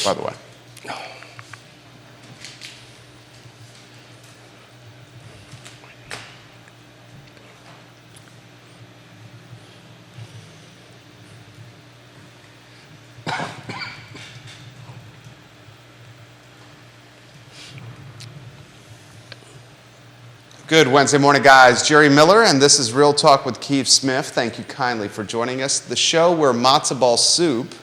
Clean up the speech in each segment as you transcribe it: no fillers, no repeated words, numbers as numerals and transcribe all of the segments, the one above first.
by the way. Good Wednesday morning, guys. Jerry Miller, and this is Real Talk with Keith Smith. Thank you kindly for joining us. The show where matzo ball soup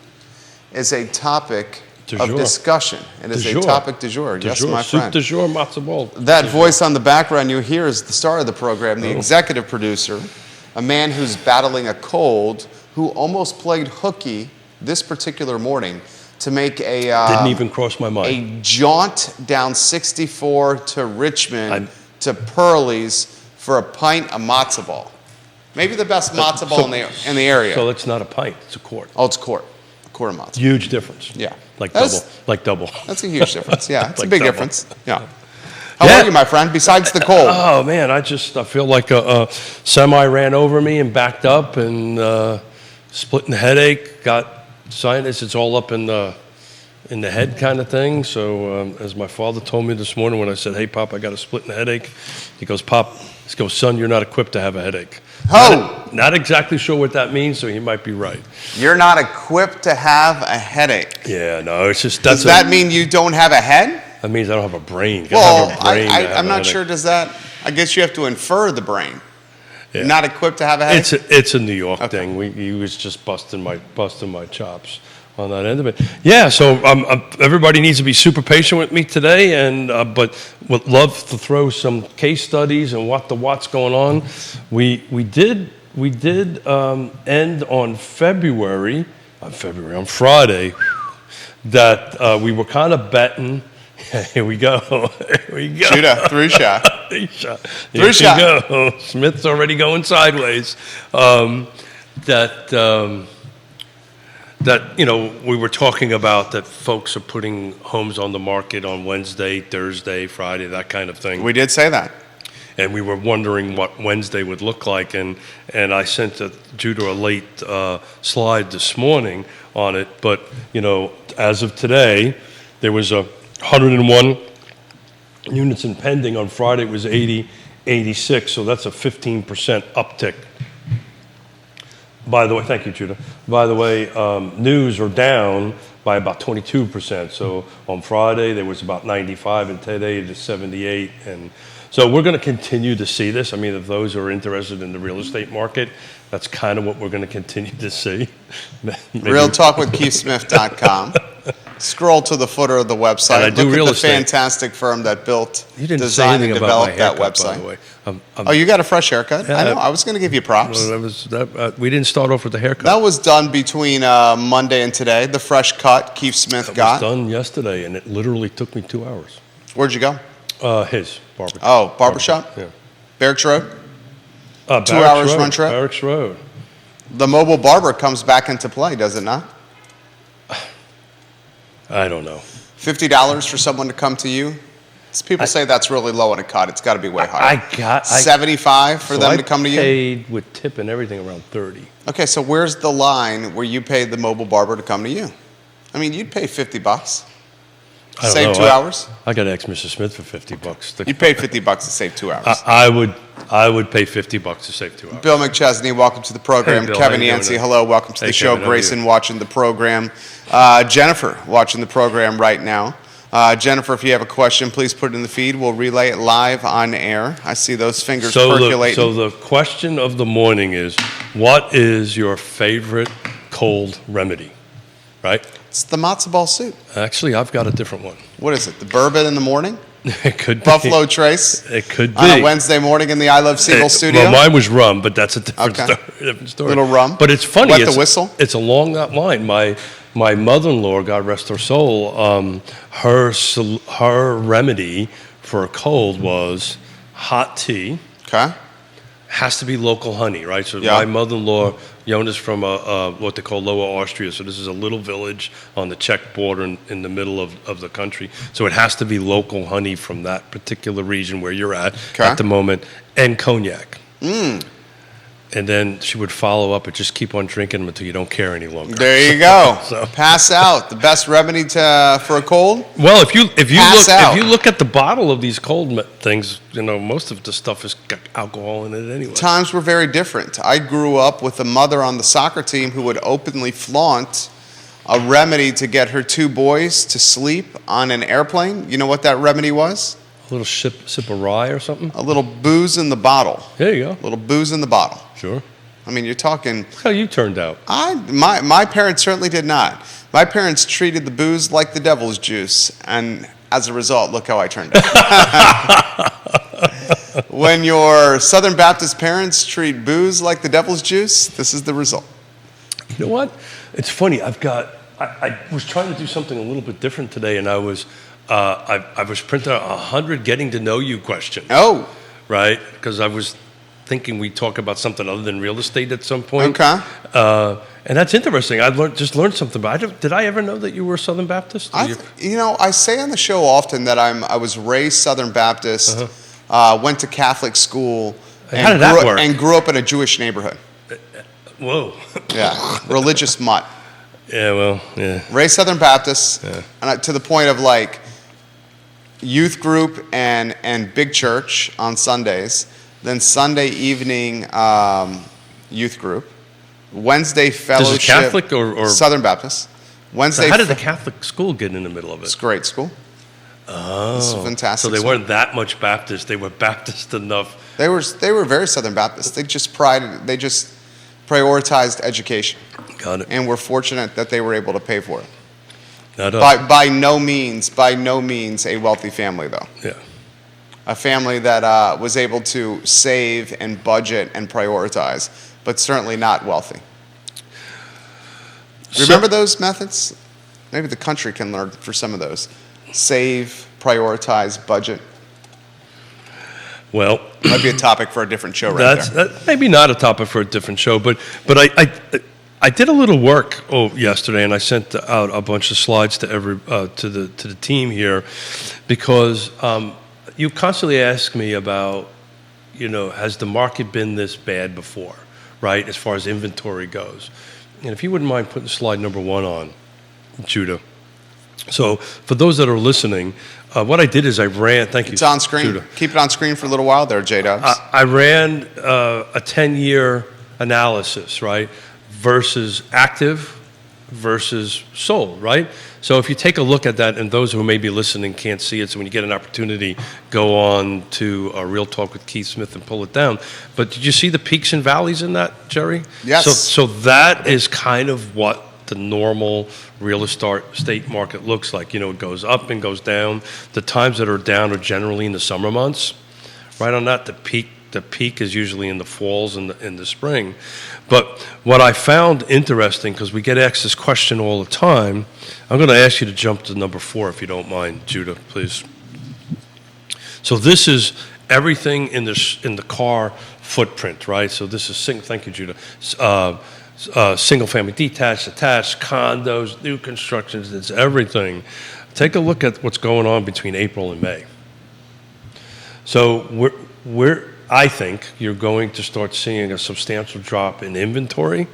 is a topic of discussion. It is a topic du jour. Yes, my friend. Soup du jour, matzo ball. That voice on the background you hear is the star of the program, the executive producer, a man who's battling a cold, who almost played hooky this particular morning to make a didn't even cross my mind. A jaunt down 64 to Richmond to Pearlie's for a pint of matzo ball. Maybe the best matzo ball in the area. So it's not a pint; it's a quart. Oh, it's a quart. A quart of matzo. Huge difference. Yeah, like double. That's a huge difference. Yeah, it's like a big double. difference. Yeah. How are you, my friend? Besides the cold. Oh man, I feel like a semi ran over me and backed up and splitting headache. Got sinus. It's all up in the head kind of thing. So as my father told me this morning when I said, "Hey, Pop, I got a split in the headache," he goes, "Son, you're not equipped to have a headache." Oh! Not exactly sure what that means, so he might be right. You're not equipped to have a headache. Yeah, no, it's just... Does that mean you don't have a head? That means I don't have a brain. Well, I'm not sure, does that... I guess you have to infer the brain. Yeah. Not equipped to have a headache? It's a New York thing. He was just busting my chops on that end of it. Yeah, so everybody needs to be super patient with me today, and but would love to throw some case studies and what's going on. We did end on Friday, that we were kind of betting. Here we go. Shoot a three shot. Three shot. Smith's already going sideways. That we were talking about that folks are putting homes on the market on Wednesday, Thursday, Friday, that kind of thing. We did say that. And we were wondering what Wednesday would look like, and I sent Judah a late slide this morning on it. But as of today, there was 101 units in pending. On Friday it was 86, so that's a 15% uptick. By the way, thank you, Judah. By the way, news are down by about 22%. So on Friday there was about 95, and today it is 78. And so we're going to continue to see this. I mean, if those who are interested in the real estate market, that's kind of what we're going to continue to see. RealTalkWithKeithSmith.com. Scroll to the footer of the website. And Look at the estate. Fantastic firm that built, designed, and developed that haircut, website. By the way. Oh, you got a fresh haircut? Yeah, I know. I was going to give you props. Well, we didn't start off with the haircut. That was done between Monday and today. The fresh cut Keith Smith got. It was done yesterday, and it literally took me 2 hours. Where'd you go? His barbershop. Oh, barbershop? Yeah. Barracks Road? 2 Barracks hours Road, run trip? Barracks Road. The mobile barber comes back into play, does it not? I don't know. $50 for someone to come to you? People say that's really low on a cut. It's got to be way higher. $75 for them to come to you? I paid with tip and everything around $30. Okay, so where's the line where you pay the mobile barber to come to you? I mean, you'd pay $50. Save 2 hours? I got to ask Mr. Smith for $50. You paid $50 to save 2 hours. I would pay $50 to save 2 hours. Bill McChesney, welcome to the program. Hey, Bill, Kevin Yancey, hello, welcome to the show. Kevin, Grayson watching the program. Jennifer watching the program right now. Jennifer, if you have a question, please put it in the feed. We'll relay it live on air. I see those fingers percolating. So the question of the morning is, what is your favorite cold remedy? Right? It's the matzo ball soup. Actually, I've got a different one. What is it? The bourbon in the morning? It could be. Buffalo Trace? It could be. On a Wednesday morning in the I Love CVille studio? Well, mine was rum, but that's a different story. Little rum? But it's funny. Wet the whistle? It's along that line. My mother-in-law, God rest her soul, her remedy for a cold was hot tea. Okay. Has to be local honey, right? So my mother-in-law, Yonna's from what they call Lower Austria. So this is a little village on the Czech border in the middle of the country. So it has to be local honey from that particular region where you're at the moment, and cognac. And then she would follow up and just keep on drinking them until you don't care any longer. There you go. Pass out. The best remedy for a cold? Well, if you look at the bottle of these cold things, most of the stuff has got alcohol in it anyway. Times were very different. I grew up with a mother on the soccer team who would openly flaunt a remedy to get her 2 boys to sleep on an airplane. You know what that remedy was? A little sip of rye or something? A little booze in the bottle. There you go. A little booze in the bottle. Sure. I mean, you're talking... Look how you turned out. My parents certainly did not. My parents treated the booze like the devil's juice, and as a result, look how I turned out. When your Southern Baptist parents treat booze like the devil's juice, this is the result. You know what? It's funny. I was trying to do something a little bit different today, and I was printing out 100 getting to know you questions. Oh. Right? Because I was thinking we'd talk about something other than real estate at some point. Okay. And that's interesting. I just learned something about it. Did I ever know that you were a Southern Baptist? I say on the show often that I was raised Southern Baptist, went to Catholic school, How did that work? And grew up in a Jewish neighborhood. Whoa. Yeah, religious mutt. Yeah, well, yeah. Raised Southern Baptist, and to the point of like youth group and big church on Sundays, then Sunday evening youth group, Wednesday fellowship. Is it Catholic or Southern Baptist? Wednesday. So how did the Catholic school get in the middle of it? It's a great school. Oh, it's a fantastic. So they school. weren't that much Baptist. They were Baptist enough. They were very Southern Baptist. They just prioritized education. Got it. And we're fortunate that they were able to pay for it. By no means a wealthy family though. Yeah. A family that was able to save and budget and prioritize, but certainly not wealthy. Remember those methods? Maybe the country can learn for some of those. Save, prioritize, budget. Well, might be a topic for a different show right there. That's maybe not a topic for a different show, but I did a little work yesterday, and I sent out a bunch of slides to the team here, because you constantly ask me about, has the market been this bad before, right? As far as inventory goes, and if you wouldn't mind putting slide number 1 on, Judah. So for those that are listening, what I did is I ran. Thank you. It's on screen. Judah. Keep it on screen for a little while there, J-Dubs. I ran a 10-year analysis, right? Versus active versus sold, right? So if you take a look at that, and those who may be listening can't see it, so when you get an opportunity, go on to Real Talk with Keith Smith and pull it down. But did you see the peaks and valleys in that, Jerry? Yes. So that is kind of what the normal real estate market looks like. It goes up and goes down. The times that are down are generally in the summer months. Right on that, the peak is usually in the falls and in the spring. But what I found interesting, because we get asked this question all the time, I'm going to ask you to jump to number 4 if you don't mind, Judah, please. So this is everything in the car footprint, right? So this is thank you, Judah. Single family, detached, attached, condos, new constructions, it's everything. Take a look at what's going on between April and May. So I think you're going to start seeing a substantial drop in inventory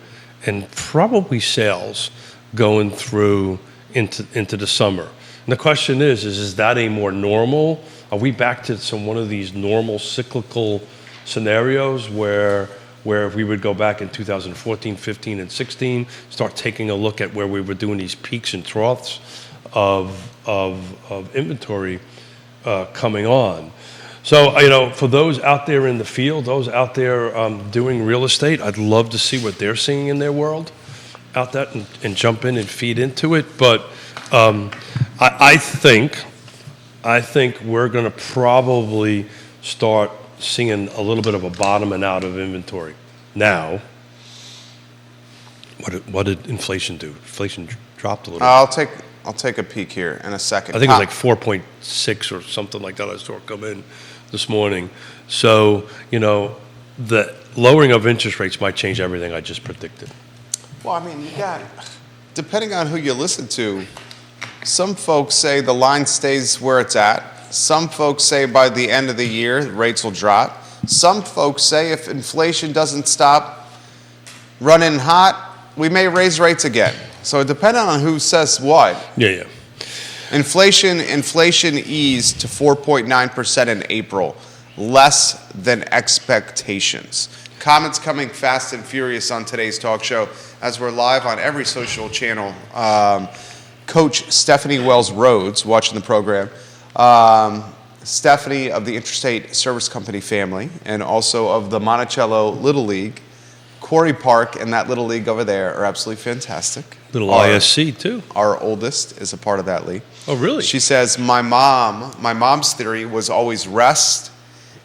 and probably sales going through into the summer. And the question is that a more normal? Are we back to one of these normal cyclical scenarios where we would go back in 2014, 15, and 16, start taking a look at where we were doing these peaks and troughs of inventory coming on? So, for those out there in the field, those out there doing real estate, I'd love to see what they're seeing in their world out there and jump in and feed into it. But I think we're going to probably start seeing a little bit of a bottoming out of inventory. Now, what did inflation do? Inflation dropped a little bit. I'll take a peek here in a second. I think it was like 4.6 or something like that. I saw it come in this morning. So, the lowering of interest rates might change everything I just predicted. Well, I mean, depending on who you listen to, some folks say the line stays where it's at. Some folks say by the end of the year, rates will drop. Some folks say if inflation doesn't stop running hot, we may raise rates again. So depending on who says what. Yeah. Inflation eased to 4.9% in April, less than expectations. Comments coming fast and furious on today's talk show as we're live on every social channel. Coach Stephanie Wells Rhodes watching the program. Stephanie of the Intrastate Service Company family and also of the Monticello Little League. Quarry Park and that Little League over there are absolutely fantastic. Little ISC too. Our oldest is a part of that league. Oh, really? She says, my mom's theory was always rest,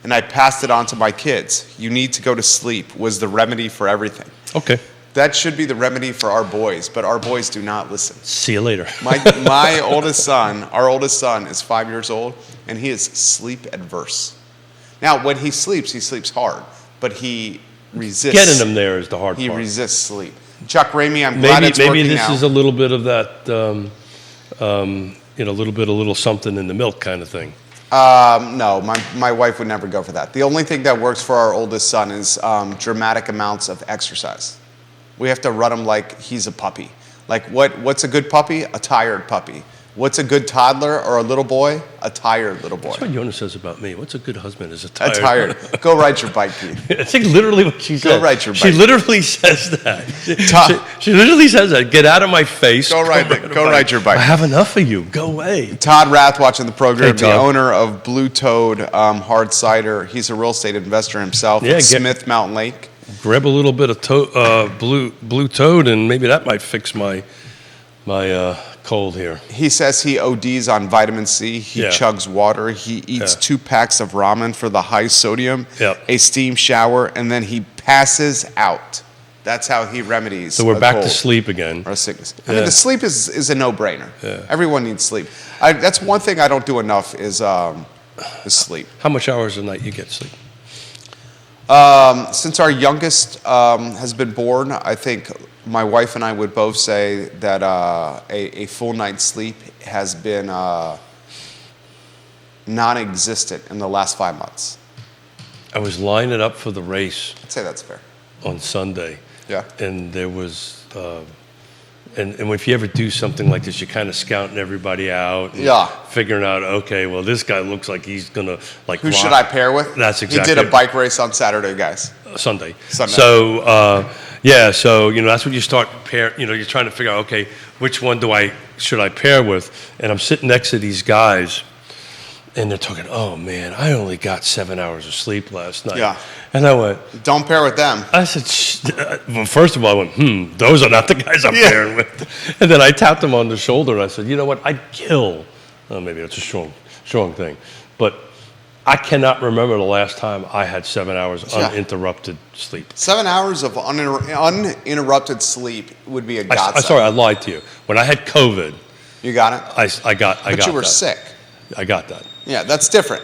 and I passed it on to my kids. You need to go to sleep was the remedy for everything. Okay. That should be the remedy for our boys, but our boys do not listen. See you later. My oldest son, our oldest son is 5 years old, and he is sleep adverse. Now, when he sleeps hard, but he resists. Getting him there is the hard part. He resists sleep. Chuck Ramey, I'm glad it's working now. Maybe this is a little bit of that, a little something in the milk kind of thing. No, my wife would never go for that. The only thing that works for our oldest son is dramatic amounts of exercise. We have to run him like he's a puppy. Like what's a good puppy? A tired puppy. What's a good toddler or a little boy? A tired little boy. That's what Yonna says about me. What's a good husband is a A tired. tired. Go ride your bike, Keith. I think literally what she said. Go ride your bike. She literally says that. She literally says that. Get out of my face. Go ride your bike. I have enough of you. Go away. Todd Rath watching the program, Hey, the Todd. owner of Blue Toad Hard Cider. He's a real estate investor himself Yeah, at Smith Mountain Lake. Grab a little bit of blue toad, and maybe that might fix my cold here. He says he ODs on vitamin C. He chugs water. He eats 2 packs of ramen for the high sodium, a steam shower, and then he passes out. That's how he remedies. So we're back to cold sleep again. or a sickness. I mean, the sleep is a no-brainer. Yeah. Everyone needs sleep. That's one thing I don't do enough is sleep. How much hours a night you get sleep? Since our youngest has been born, I think my wife and I would both say that a full night's sleep has been non-existent in the last 5 months. I was lining up for the race I'd say that's fair. on Sunday. Yeah. And there was, and if you ever do something like this, you're kind of scouting everybody out. And figuring out, okay, well, this guy looks like he's going to like. Who should I pair with? That's exactly. He did a bike race on Saturday, guys. Sunday. So, so, that's when you start you're trying to figure out, okay, which one should I pair with? And I'm sitting next to these guys, and they're talking, oh, man, I only got 7 hours of sleep last night. Yeah. And I went, don't pair with them. I said, well, first of all, I went, those are not the guys I'm pairing with. And then I tapped him on the shoulder, and I said, you know what, I'd kill. Oh, maybe that's a strong thing. But I cannot remember the last time I had 7 hours uninterrupted sleep. 7 hours of uninterrupted sleep would be a godsend. Sorry, I lied to you. When I had COVID. You got it? I got But you were that. sick. I got that. Yeah, that's different.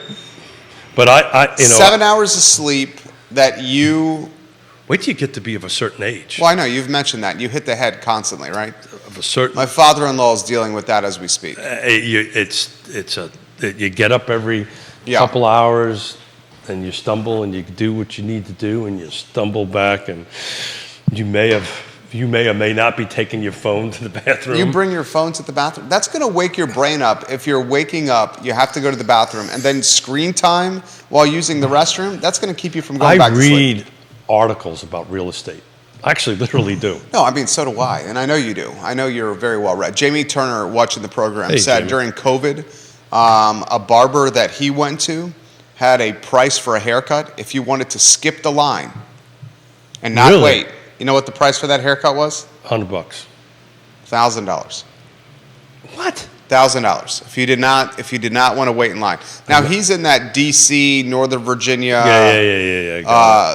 But I 7 hours of sleep that you... Wait till you get to be of a certain age. Well, I know, you've mentioned that. You hit the head constantly, right? Of a certain... My father-in-law is dealing with that as we speak. You get up every couple hours, and you stumble, and you do what you need to do, and you stumble back, and you may or may not be taking your phone to the bathroom. You bring your phone to the bathroom? That's going to wake your brain up. If you're waking up, you have to go to the bathroom, and then screen time while using the restroom, that's going to keep you from going back to sleep. I read articles about real estate. I actually literally do. No, I mean, so do I, and I know you do. I know you're very well read. Jamie Turner, watching the program, said Jamie. During COVID, a barber that he went to had a price for a haircut if you wanted to skip the line and not wait. You know what the price for that haircut was? $100. $1,000. What? $1,000. If you did not want to wait in line. Now he's in that D.C., Northern Virginia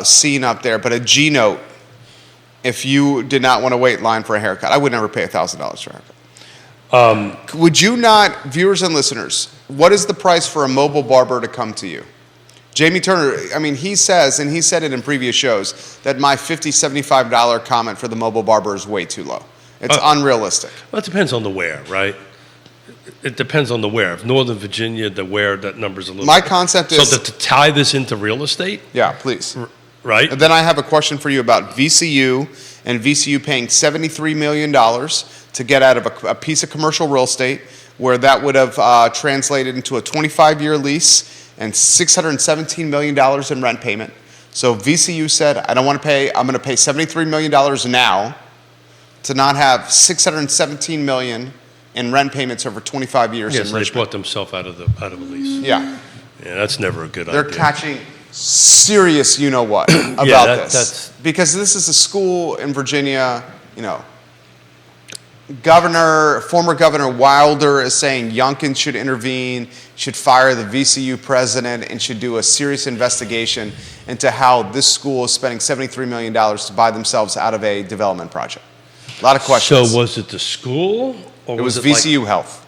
scene up there, but a G note. If you did not want to wait in line for a haircut, I would never pay $1,000 for a haircut. Would you not, viewers and listeners? What is the price for a mobile barber to come to you? Jamie Turner, I mean, he says, and he said it in previous shows, that my $50, $75 comment for the mobile barber is way too low. It's unrealistic. Well, it depends on the wear, right? it depends on the where. If Northern Virginia, the where, that number's a little. My concept is. So to tie this into real estate, Yeah, please. right? And then I have a question for you about VCU and VCU paying $73 million to get out of a piece of commercial real estate where that would have translated into a 25-year lease and $617 million in rent payment. So VCU said, I don't want to pay, I'm going to pay $73 million now to not have $617 million in rent payments over 25 years Yes, in they Richmond. bought themselves out of a lease. Yeah. Yeah, that's never a good They're idea. catching serious you-know-what about that's- this. Because this is a school in Virginia, former Governor Wilder is saying Youngkin should intervene, should fire the VCU president, and should do a serious investigation into how this school is spending $73 million to buy themselves out of a development project. A lot of questions. So was it the school? Or it was like- VCU Health.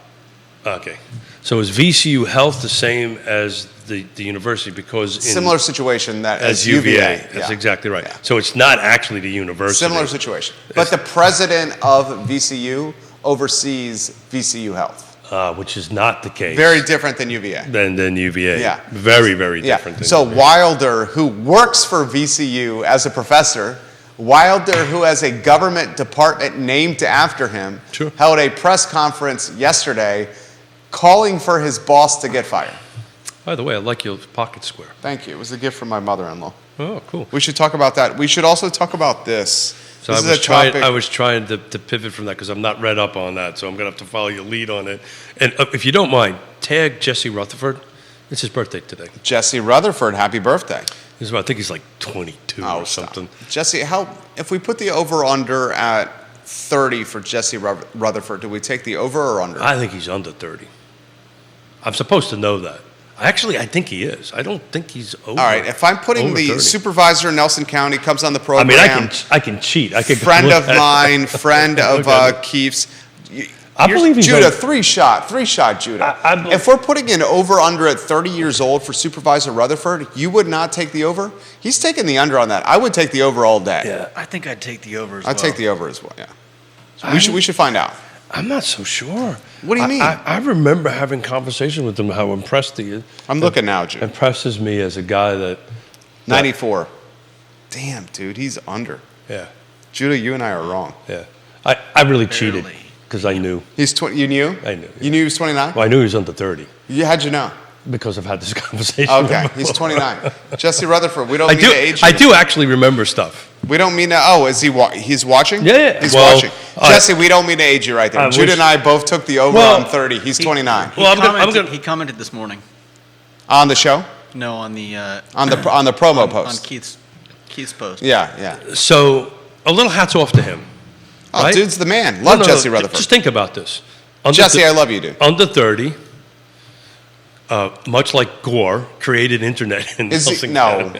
Okay. So is VCU Health the same as the university? Because in, Similar situation as UVA. UVA. That's exactly right. Yeah. So it's not actually the university. Similar situation. But the president of VCU oversees VCU Health. Which is not the case. Very different than UVA. Than UVA. Yeah. Very, very Yeah. different. Than So UVA. Wilder, who works for VCU as a professor, Wilder, who has a government department named after him, Sure. held a press conference yesterday calling for his boss to get fired. By the way, I like your pocket square. Thank you. It was a gift from my mother-in-law. Oh, cool. We should talk about that. We should also talk about this. So This I is was a trying. topic- I was trying to pivot from that because I'm not read up on that. So I'm gonna have to follow your lead on it. And if you don't mind, tag Jesse Rutherford. It's his birthday today. Jesse Rutherford, happy birthday. I think he's like 22 or something. Stop. Jesse, if we put the over-under at 30 for Jesse Rutherford, do we take the over or under? I think he's under 30. I'm supposed to know that. I think he is. I don't think he's over. All right, if I'm putting over the 30. supervisor in Nelson County, comes on the I program. mean, I can cheat. I could friend look of at- mine, friend of Okay. Keith's. I believe he's Judah, over- three shot, Judah. If we're putting an over-under at 30 years old for Supervisor Rutherford, you would not take the over? He's taking the under on that. I would take the over all day. Yeah. I think I'd take the over as well. I'd take the over as well, yeah. So we should find out. I'm not so sure. What do you mean? I remember having conversations with him how impressed he is. I'm looking now, Judah. Impresses me as a guy that 94. Damn, dude, he's under. yeah. Judah, you and I are wrong. Yeah. I really cheated Barely. because I knew. He's 20. You knew? I knew. You knew he was 29? Well, I knew he was under 30 How'd you know? because I've had this conversation. Okay, with him he's before. 29. Jesse Rutherford, we don't I mean do. to age I you. do actually remember stuff. We don't mean to. Oh, is he? He's watching. Yeah. He's Well, watching. Jesse, we don't mean to age you right there. I Judah wish- and I both took the over Well, on 30. He's 29. He, Well, I'm gonna- he commented this morning. On the show, No, on the on the promo on post. Keith's post. Yeah. So a little hats off to him. Oh, Right? dude's the man. Love No, Jesse Rutherford. Just think about this. Jesse, I love you, dude. Under 30, much like Gore, created internet in Is he? Nelson No. County.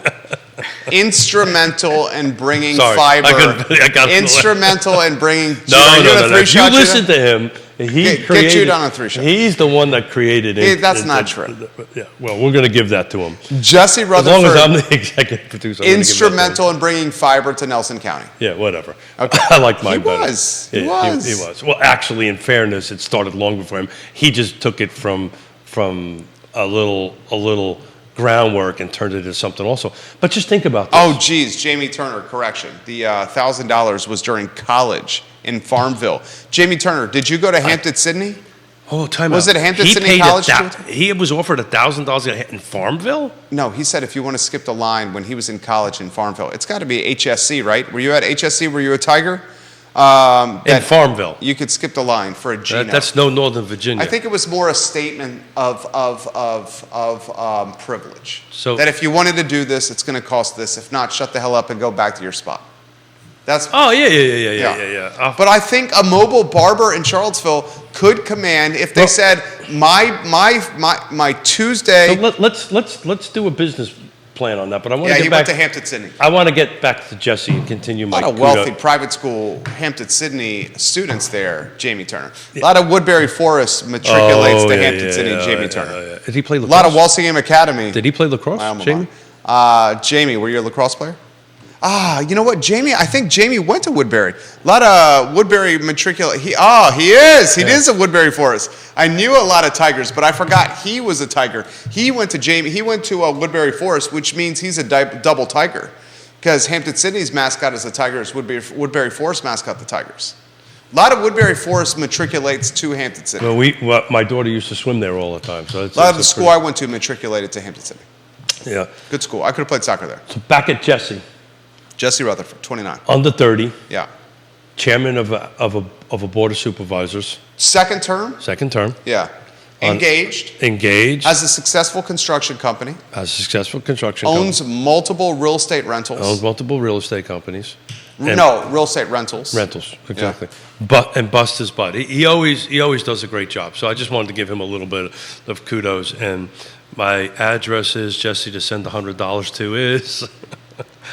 Instrumental in bringing Sorry, fiber. I got it. Instrumental in bringing. No. Are you doing a If you three-shot, Judah? listen to him, he Get created. Jude on a three-shot. He's the one that created it. That's not true. Yeah. Well, we're going to give that to him. Jesse As Rutherford. long as I'm the executive producer. I'm gonna give that to him. instrumental in bringing fiber to Nelson County. Yeah, whatever. Okay. I like mine He better. was. He Yeah, was. He was. Well, actually, in fairness, it started long before him. He just took it from a little groundwork and turned it into something also. But just think about this. Oh, geez, Jamie Turner, correction. The $1,000 was during college in Farmville. Jamie Turner, did you go to Hampton Sydney? Oh, time Was out. it Hampton He Sydney paid College? He was offered $1,000 in Farmville? No, he said if you want to skip the line when he was in college in Farmville. It's got to be HSC, right? Were you at HSC? Were you a Tiger? In Farmville. You could skip the line for a Gino. That's no Northern Virginia. I think it was more a statement of privilege. So- that if you wanted to do this, it's going to cost this. If not, shut the hell up and go back to your spot. That's. Oh, yeah. But I think a mobile barber in Charlottesville could command if they said my Tuesday. So let's do a business plan on that. But I want Yeah, to he get went back. to Hampton Sydney. I want to get back to Jesse and continue A my lot of kudo. wealthy private school Hampton Sydney students there, Jamie Turner. A lot of Woodbury Forest matriculates to Hampton Sydney, Jamie Turner. Yeah. Did he play A lacrosse? lot of Walsingham Academy. Did he play lacrosse, My alma Jamie? mater. Jamie, were you a lacrosse player? You know what, Jamie? I think Jamie went to Woodbury. A lot of Woodbury matriculate. He is. He is a Woodbury Forest. I knew a lot of Tigers, but I forgot he was a Tiger. He went to Woodbury Forest, which means he's a double Tiger, because Hampton Sydney's mascot is the Tigers. Woodbury Forest mascot the Tigers. A lot of Woodbury Forest matriculates to Hampton Sydney. Well, my daughter used to swim there all the time. So a lot of the school I went to matriculated to Hampton Sydney. Yeah. Good school. I could have played soccer there. So back at Jesse. Jesse Rutherford, 29. Under 30. Yeah. Chairman of a board of supervisors. Second term? Second term. Yeah. Engaged. Has a successful construction company. Owns multiple real estate rentals. Owns multiple real estate companies. Real estate rentals. Rentals, exactly. Yeah. And bust his butt. He always does a great job. So I just wanted to give him a little bit of kudos. And my address is Jesse to send $100 to is.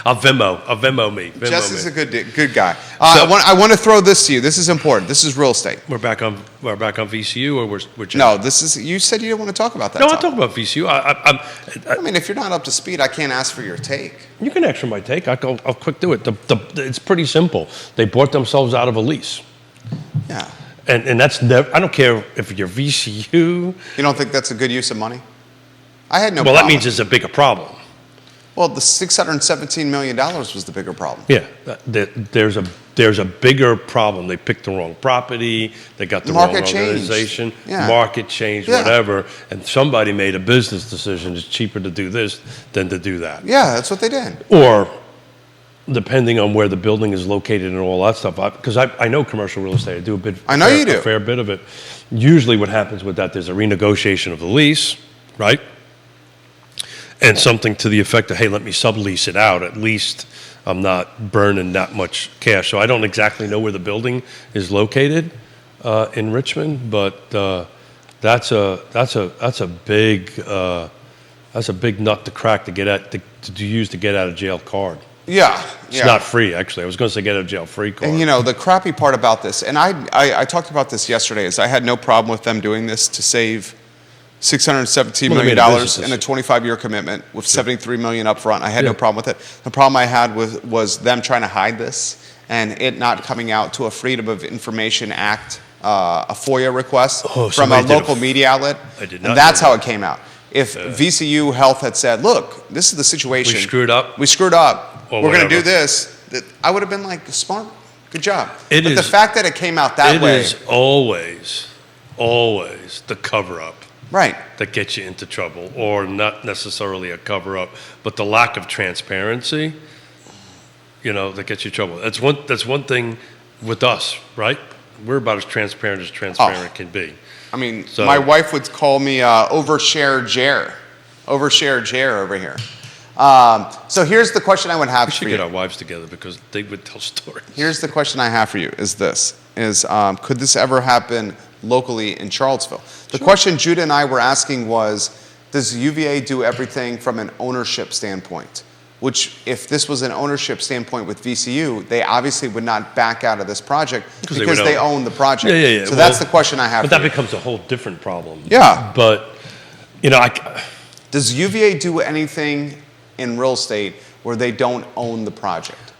I'll Venmo me. Jesse's a good guy. I want to throw this to you. This is important. This is real estate. We're back on VCU, or we're just... No, this is. You said you didn't want to talk about that. No, I'll talk about VCU. I mean, if you're not up to speed, I can't ask for your take. You can ask for my take. I'll quick do it. It's pretty simple. They bought themselves out of a lease. Yeah. And that's never. I don't care if you're VCU. You don't think that's a good use of money? I had no. Well, problem. that means it's a bigger problem. Well, the $617 million was the bigger problem. Yeah, there's a bigger problem. They picked the wrong property. They got the wrong organization. Yeah. Market changed, whatever. And somebody made a business decision. It's cheaper to do this than to do that. Yeah, that's what they did. Or depending on where the building is located and all that stuff. Because I know commercial real estate. I do a fair bit of it. Usually what happens with that, there's a renegotiation of the lease, right? And something to the effect of, hey, let me sublease it out. At least I'm not burning that much cash. So I don't exactly know where the building is located in Richmond, but that's a big nut to crack to get at to use to get out of jail card. Yeah, it's not free, actually. I was going to say get out of jail free card. And the crappy part about this, and I talked about this yesterday, is I had no problem with them doing this to save $617 million in a 25-year commitment with $73 million up front. I had no problem with it. The problem I had was them trying to hide this and it not coming out to a Freedom of Information Act, a FOIA request from a local media outlet. I did not. And that's how it came out. If VCU Health had said, look, this is the situation. We screwed up. We're going to do this. I would have been like, smart. Good job. But the fact that it came out that way. It is always the cover-up. Right. That gets you into trouble, or not necessarily a cover-up, but the lack of transparency, that gets you in trouble. That's one thing with us, right? We're about as transparent can be. I mean, my wife would call me overshare Jer over here. So here's the question I would have for you. We should get our wives together because they would tell stories. Here's the question I have for you is this, could this ever happen locally in Charlottesville? The question Judah and I were asking was, does UVA do everything from an ownership standpoint? Which, if this was an ownership standpoint with VCU, they obviously would not back out of this project because they own the project. Yeah. So that's the question I have. But that becomes a whole different problem. Yeah. But, does UVA do anything in real estate where they don't own the project?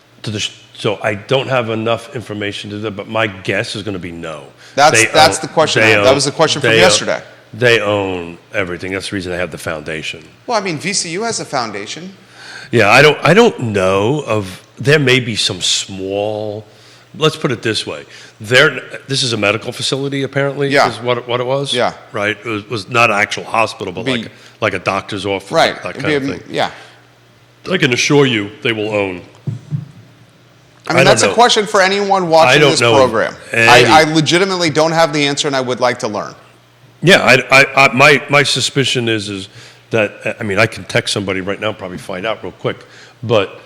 So I don't have enough information to that, but my guess is going to be no. That's the question. That was the question from yesterday. They own everything. That's the reason they have the foundation. Well, I mean, VCU has a foundation. Yeah, I don't know of. There may be some small. Let's put it this way. This is a medical facility, apparently. Yeah. Is what it was. Yeah. Right. It was not an actual hospital, but like a doctor's office. Right. That kind of thing. Yeah. I can assure you, they will own. I mean, that's a question for anyone watching this program. I legitimately don't have the answer, and I would like to learn. Yeah, my suspicion is that, I can text somebody right now and probably find out real quick, but,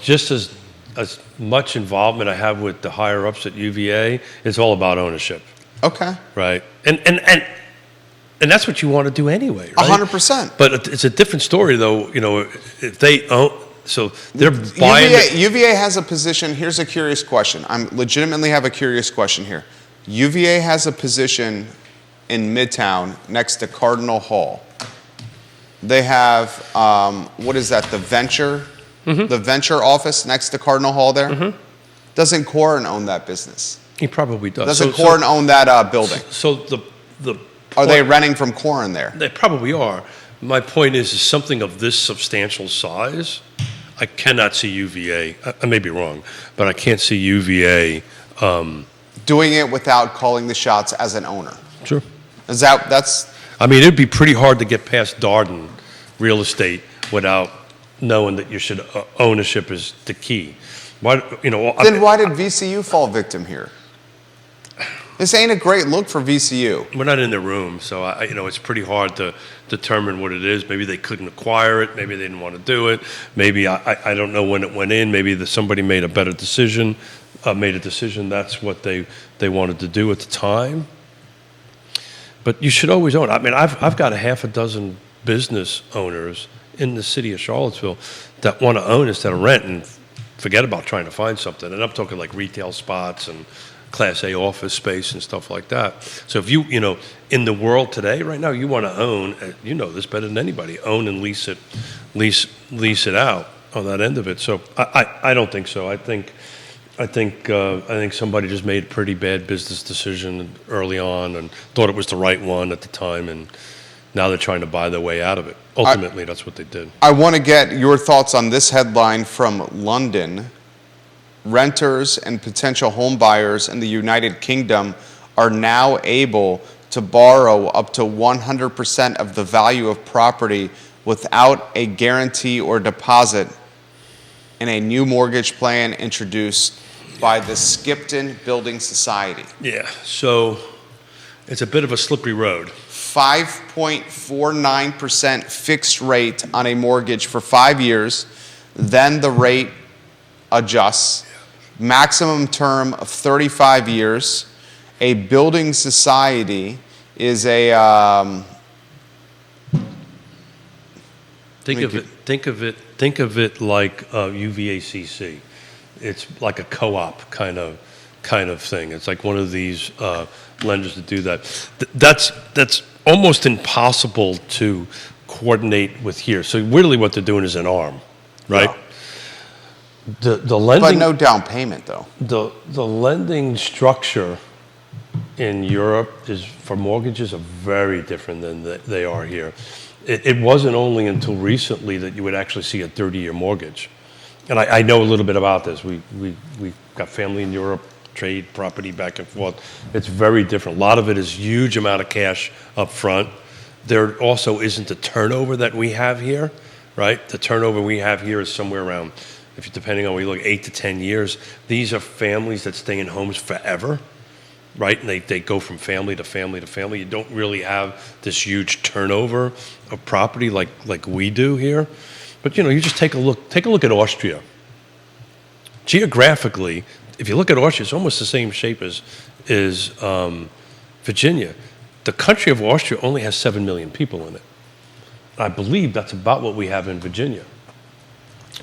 just as much involvement I have with the higher ups at UVA, it's all about ownership. Okay. Right. And that's what you want to do anyway, right? 100%. But it's a different story, though, if they own. So they're buying. UVA has a position. Here's a curious question. I legitimately have a curious question here. UVA has a position in Midtown next to Cardinal Hall. They have, what is that, the Venture the venture office next to Cardinal Hall there? Doesn't Corin own that business? He probably does. Doesn't Corin own that building? So the Are they renting from Corin there? They probably are. My point is something of this substantial size, I cannot see UVA. I may be wrong, but I can't see UVA. Doing it without calling the shots as an owner. Sure. That's? I mean, it'd be pretty hard to get past Darden real estate without knowing that ownership is the key. Why, Then why did VCU fall victim here? This ain't a great look for VCU. We're not in the room, so it's pretty hard to determine what it is. Maybe they couldn't acquire it. Maybe they didn't want to do it. Maybe I don't know when it went in. Maybe somebody made a better decision. That's what they wanted to do at the time. But you should always own. I mean, I've got a half a dozen business owners in the city of Charlottesville that want to own instead of rent and forget about trying to find something. And I'm talking like retail spots and Class A office space and stuff like that. So if you in the world today, right now, you want to own, this better than anybody, own and lease it out on that end of it. So I don't think so. I think somebody just made a pretty bad business decision early on and thought it was the right one at the time, and now they're trying to buy their way out of it. Ultimately, that's what they did. I want to get your thoughts on this headline from London. Renters and potential home buyers in the United Kingdom are now able to borrow up to 100% of the value of property without a guarantee or deposit in a new mortgage plan introduced by the Skipton Building Society. Yeah, so it's a bit of a slippery road. 5.49% fixed rate on a mortgage for 5 years, then the rate adjusts. Maximum term of 35 years. A building society is a think of it like UVACC. It's like a co-op kind of thing. It's like one of these lenders that do that. That's almost impossible to coordinate with here. So really, what they're doing is an arm, right? Yeah. The lending, but no down payment though. The lending structure in Europe is for mortgages are very different than they are here. It wasn't only until recently that you would actually see a 30-year mortgage, and I know a little bit about this. We got family in Europe, trade property back and forth. It's very different. A lot of it is huge amount of cash up front. There also isn't the turnover that we have here, right? The turnover we have here is somewhere around, depending on where you look, 8 to 10 years. These are families that stay in homes forever, right? And they go from family to family to family. You don't really have this huge turnover of property like we do here. But you just take a look at Austria. Geographically, if you look at Austria, it's almost the same shape as Virginia. The country of Austria only has 7 million people in it. I believe that's about what we have in Virginia.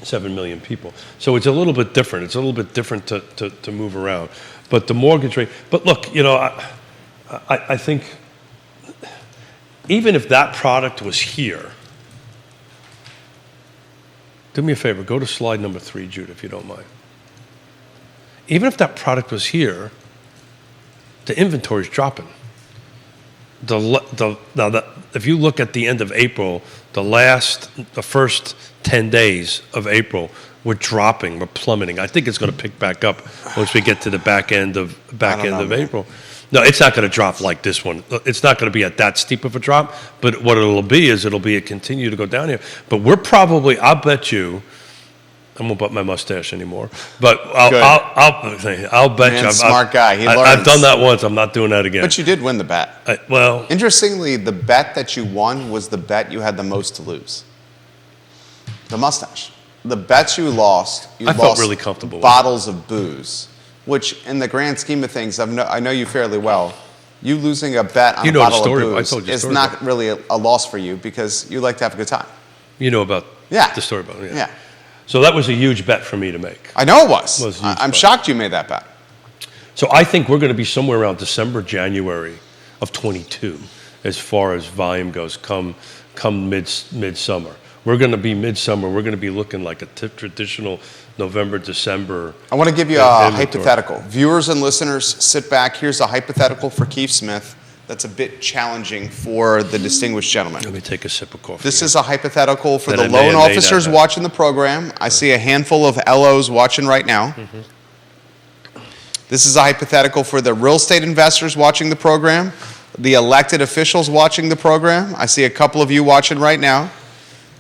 7 million people. So it's a little bit different. It's a little bit different to move around. But the mortgage rate, but look, I think even if that product was here, do me a favor, go to slide number 3, Jude, if you don't mind. Even if that product was here, the inventory is dropping. If you look at the end of April, the first 10 days of April, we're dropping, we're plummeting. I think it's going to pick back up once we get to the back end of April. No, it's not going to drop like this one. It's not going to be at that steep of a drop. But what it'll be is it'll continue to go down here. But we're probably, I'll bet you, I won't butt my mustache anymore. But I'll bet you. Smart guy. He learns. I've done that once. I'm not doing that again. But you did win the bet. Interestingly, the bet that you won was the bet you had the most to lose. The mustache. The bets you lost, I felt really comfortable. Bottles of booze, which in the grand scheme of things, I know you fairly well. You losing a bet on a bottle of booze is not really a loss for you because you like to have a good time. You know about the story about it. Yeah. So that was a huge bet for me to make. I know it was. I'm shocked you made that bet. So I think we're going to be somewhere around December, January of 22 as far as volume goes come midsummer. we're going to be midsummer. We're going to be looking like a traditional November, December. I want to give you a hypothetical. Viewers and listeners, sit back. Here's a hypothetical for Keith Smith that's a bit challenging for the distinguished gentleman. Let me take a sip of coffee. This is a hypothetical for That the I may loan or may officers not have. watching the program. I see a handful of LOs watching right now. This is a hypothetical for the real estate investors watching the program, the elected officials watching the program. I see a couple of you watching right now.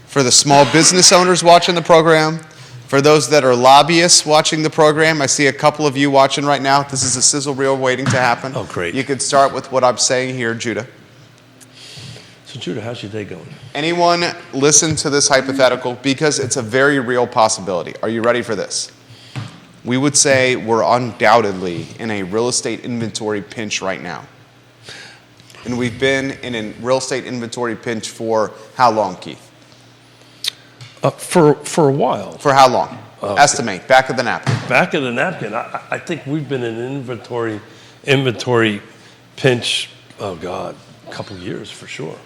For the small business owners watching the program, for those that are lobbyists watching the program, I see a couple of you watching right now. This is a sizzle reel waiting to happen. Oh, great. You could start with what I'm saying here, Judah. So, Judah, how's your day going? Anyone listen to this hypothetical because it's a very real possibility. Are you ready for this? We would say we're undoubtedly in a real estate inventory pinch right now. And we've been in a real estate inventory pinch for how long, Keith? For a while. For how long? Estimate, back of the napkin. Back of the napkin, I think we've been in an inventory pinch, oh God, a couple years for sure.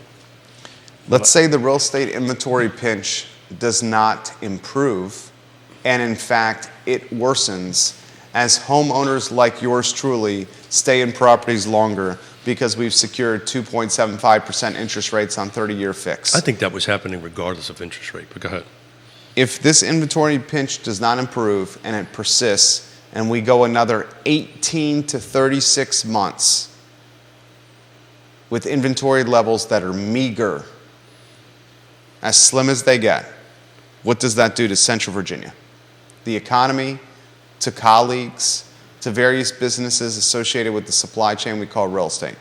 Let's say the real estate inventory pinch does not improve, and in fact, it worsens as homeowners like yours truly stay in properties longer because we've secured 2.75% interest rates on 30-year fixed. I think that was happening regardless of interest rate, but go ahead. If this inventory pinch does not improve and it persists, and we go another 18 to 36 months with inventory levels that are meager, as slim as they get, what does that do to Central Virginia? The economy, to colleagues, to various businesses associated with the supply chain we call real estate.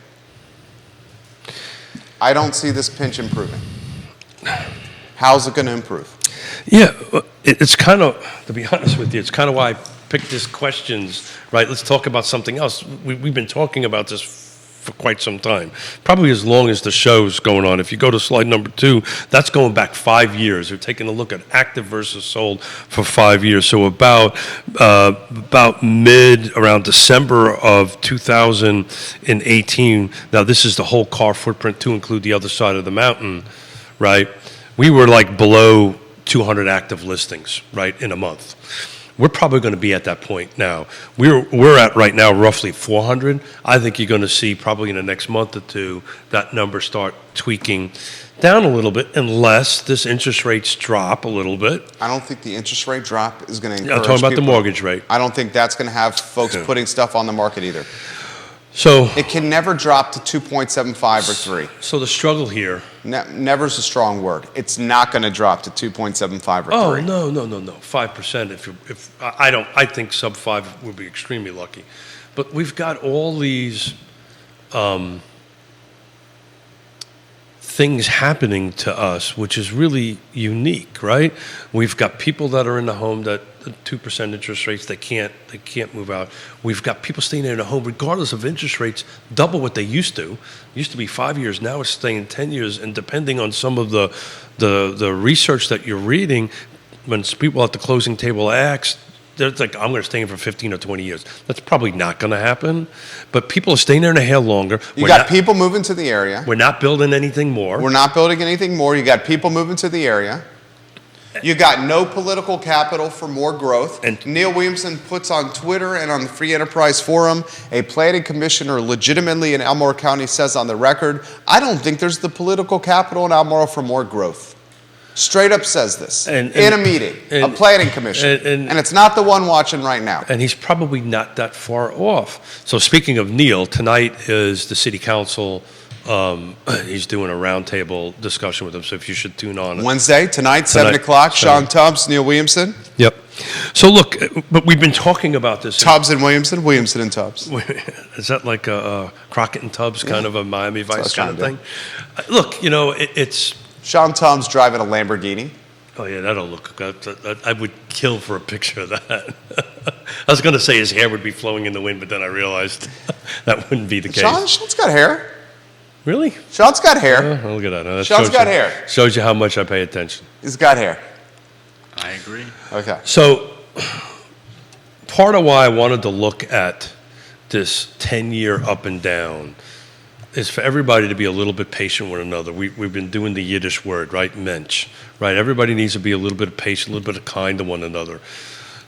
I don't see this pinch improving. How's it going to improve? Yeah, it's kind of, to be honest with you, it's kind of why I picked these questions, right? Let's talk about something else. We've been talking about this for quite some time, probably as long as the show's going on. If you go to slide number 2, that's going back 5 years. We're taking a look at active versus sold for 5 years. So about around December of 2018, now this is the whole car footprint to include the other side of the mountain, right? We were like below 200 active listings, right, in a month. We're probably going to be at that point now. We're at right now roughly 400. I think you're going to see probably in the next month or two that number start tweaking down a little bit unless this interest rates drop a little bit. I don't think the interest rate drop is going to encourage I'm talking about people. the mortgage rate. I don't think that's going to have folks putting stuff on the market either. So it can never drop to 2.75 or 3. So the struggle here. Never's a strong word. It's not going to drop to 2.75 or 3. Oh, no. 5%. I think sub 5 would be extremely lucky. But we've got all these things happening to us, which is really unique, right? We've got people that are in the home that 2% interest rates, they can't move out. We've got people staying in a home regardless of interest rates, double what they used to. It used to be 5 years, now it's staying 10 years, and depending on some of the research that you're reading, when people at the closing table ask, they're like, I'm going to stay in for 15 or 20 years. That's probably not going to happen. But people are staying there in a hair longer. You got people moving to the area. We're not building anything more. We're not building anything more. You got people moving to the area. You got no political capital for more growth. And Neil Williamson puts on Twitter and on the Free Enterprise Forum, a planning commissioner legitimately in Elmore County says on the record, I don't think there's the political capital in Elmore for more growth. Straight up says this in a meeting, a planning commission, and it's not the one watching right now. And he's probably not that far off. So speaking of Neil, tonight is the city council. He's doing a roundtable discussion with them, so if you should tune on. Wednesday, tonight 7 o'clock, Sean Tubbs, Neil Williamson. Yep. So look, but we've been talking about this. Tubbs and Williamson, Williamson and Tubbs. Is that like a Crockett and Tubbs kind of a Miami Vice kind of thing? Look, it's... Sean Tubbs driving a Lamborghini. Oh, yeah, that'll look good. I would kill for a picture of that. I was going to say his hair would be flowing in the wind, but then I realized that wouldn't be the case. Sean's got hair. Really? Sean's got hair. Oh, look at that. Sean's got hair. Shows you how much I pay attention. He's got hair. I agree. Okay. So part of why I wanted to look at this 10-year up and down is for everybody to be a little bit patient with one another. We've been doing the Yiddish word, right? Mensch, right? Everybody needs to be a little bit patient, a little bit kind to one another.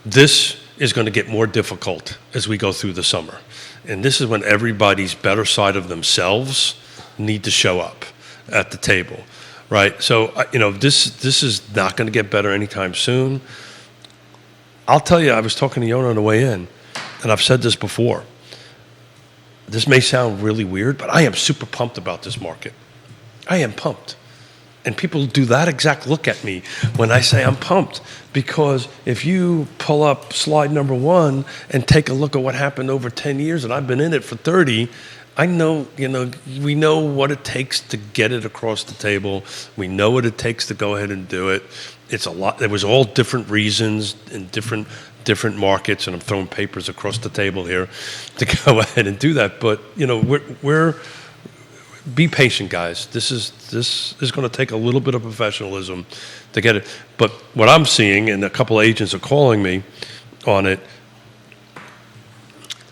This is going to get more difficult as we go through the summer. And this is when everybody's better side of themselves need to show up at the table, right? So, this is not going to get better anytime soon. I'll tell you, I was talking to Yonna on the way in, and I've said this before. This may sound really weird, but I am super pumped about this market. I am pumped. And people do that exact look at me when I say I'm pumped. Because if you pull up slide number 1 and take a look at what happened over 10 years, and I've been in it for 30, I know, we know what it takes to get it across the table. We know what it takes to go ahead and do it. It's a lot. There was all different reasons in different markets, and I'm throwing papers across the table here to go ahead and do that. But we're be patient, guys. This is going to take a little bit of professionalism to get it. But what I'm seeing, and a couple of agents are calling me on it,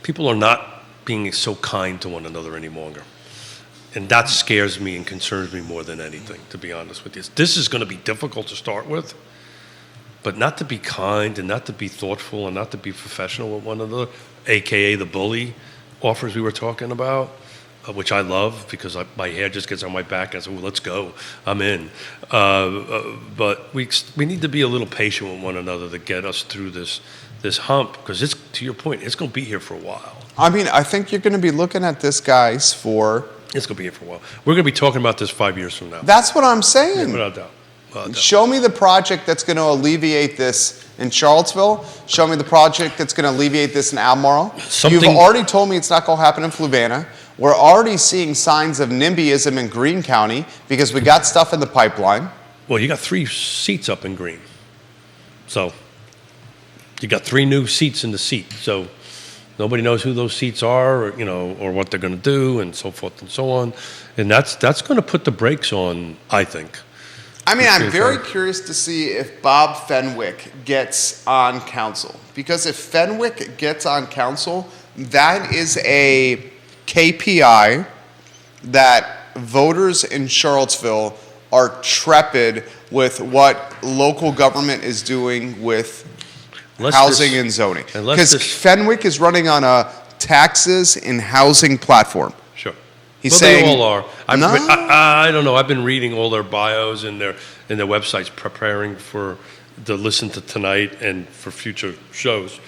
people are not being so kind to one another any longer. And that scares me and concerns me more than anything, to be honest with you. This is going to be difficult to start with, but not to be kind and not to be thoughtful and not to be professional with one another, AKA the bully offers we were talking about, which I love because my hair just gets on my back. I say, well, let's go. I'm in. But we need to be a little patient with one another to get us through this hump, because it's, to your point, it's going to be here for a while. I mean, I think you're going to be looking at this, guys, for... It's going to be here for a while. We're going to be talking about this 5 years from now. That's what I'm saying. Yeah, without doubt. Show me the project that's going to alleviate this in Charlottesville. Show me the project that's going to alleviate this in Albemarle. You've already told me it's not going to happen in Fluvanna. We're already seeing signs of NIMBYism in Greene County because we got stuff in the pipeline. Well, you got 3 seats up in Greene. So you got 3 new seats in the seat. So nobody knows who those seats are, or what they're going to do, and so forth and so on. And that's going to put the brakes on, I think. I mean, I'm very curious to see if Bob Fenwick gets on council. Because if Fenwick gets on council, that is a KPI that voters in Charlottesville are trepid with what local government is doing with housing and zoning. Because Fenwick is running on a taxes and housing platform. Sure. He's saying, they all are. I don't know. I've been reading all their bios and their websites, preparing to listen to tonight and for future shows.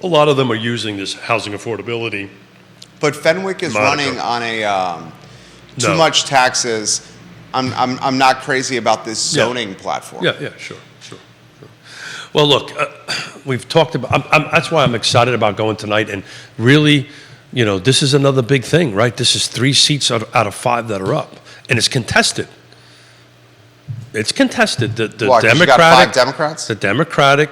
A lot of them are using this housing affordability. But Fenwick is running on a too much taxes. I'm not crazy about this zoning platform. Yeah, sure. Well, look, we've talked about. That's why I'm excited about going tonight, and really. This is another big thing, right? This is 3 seats out of 5 that are up, and it's contested. It's contested. The Democratic. You got 5 Democrats? The Democratic.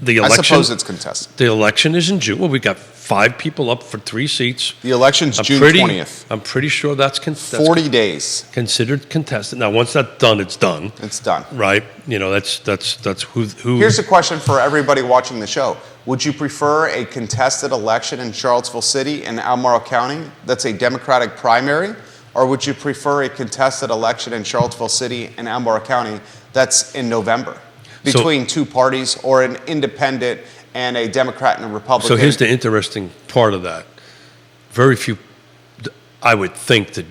The election. I suppose it's contested. The election is in June. Well, we got 5 people up for 3 seats. The election's June 20th. I'm pretty sure that's 40 days. Considered contested. Now, once that's done, it's done. It's done. Right? That's who. Here's a question for everybody watching the show. Would you prefer a contested election in Charlottesville City and Albemarle County that's a Democratic primary? Or would you prefer a contested election in Charlottesville City and Albemarle County that's in November between 2 parties, or an independent and a Democrat and a Republican? So here's the interesting part of that. Very few, I would think the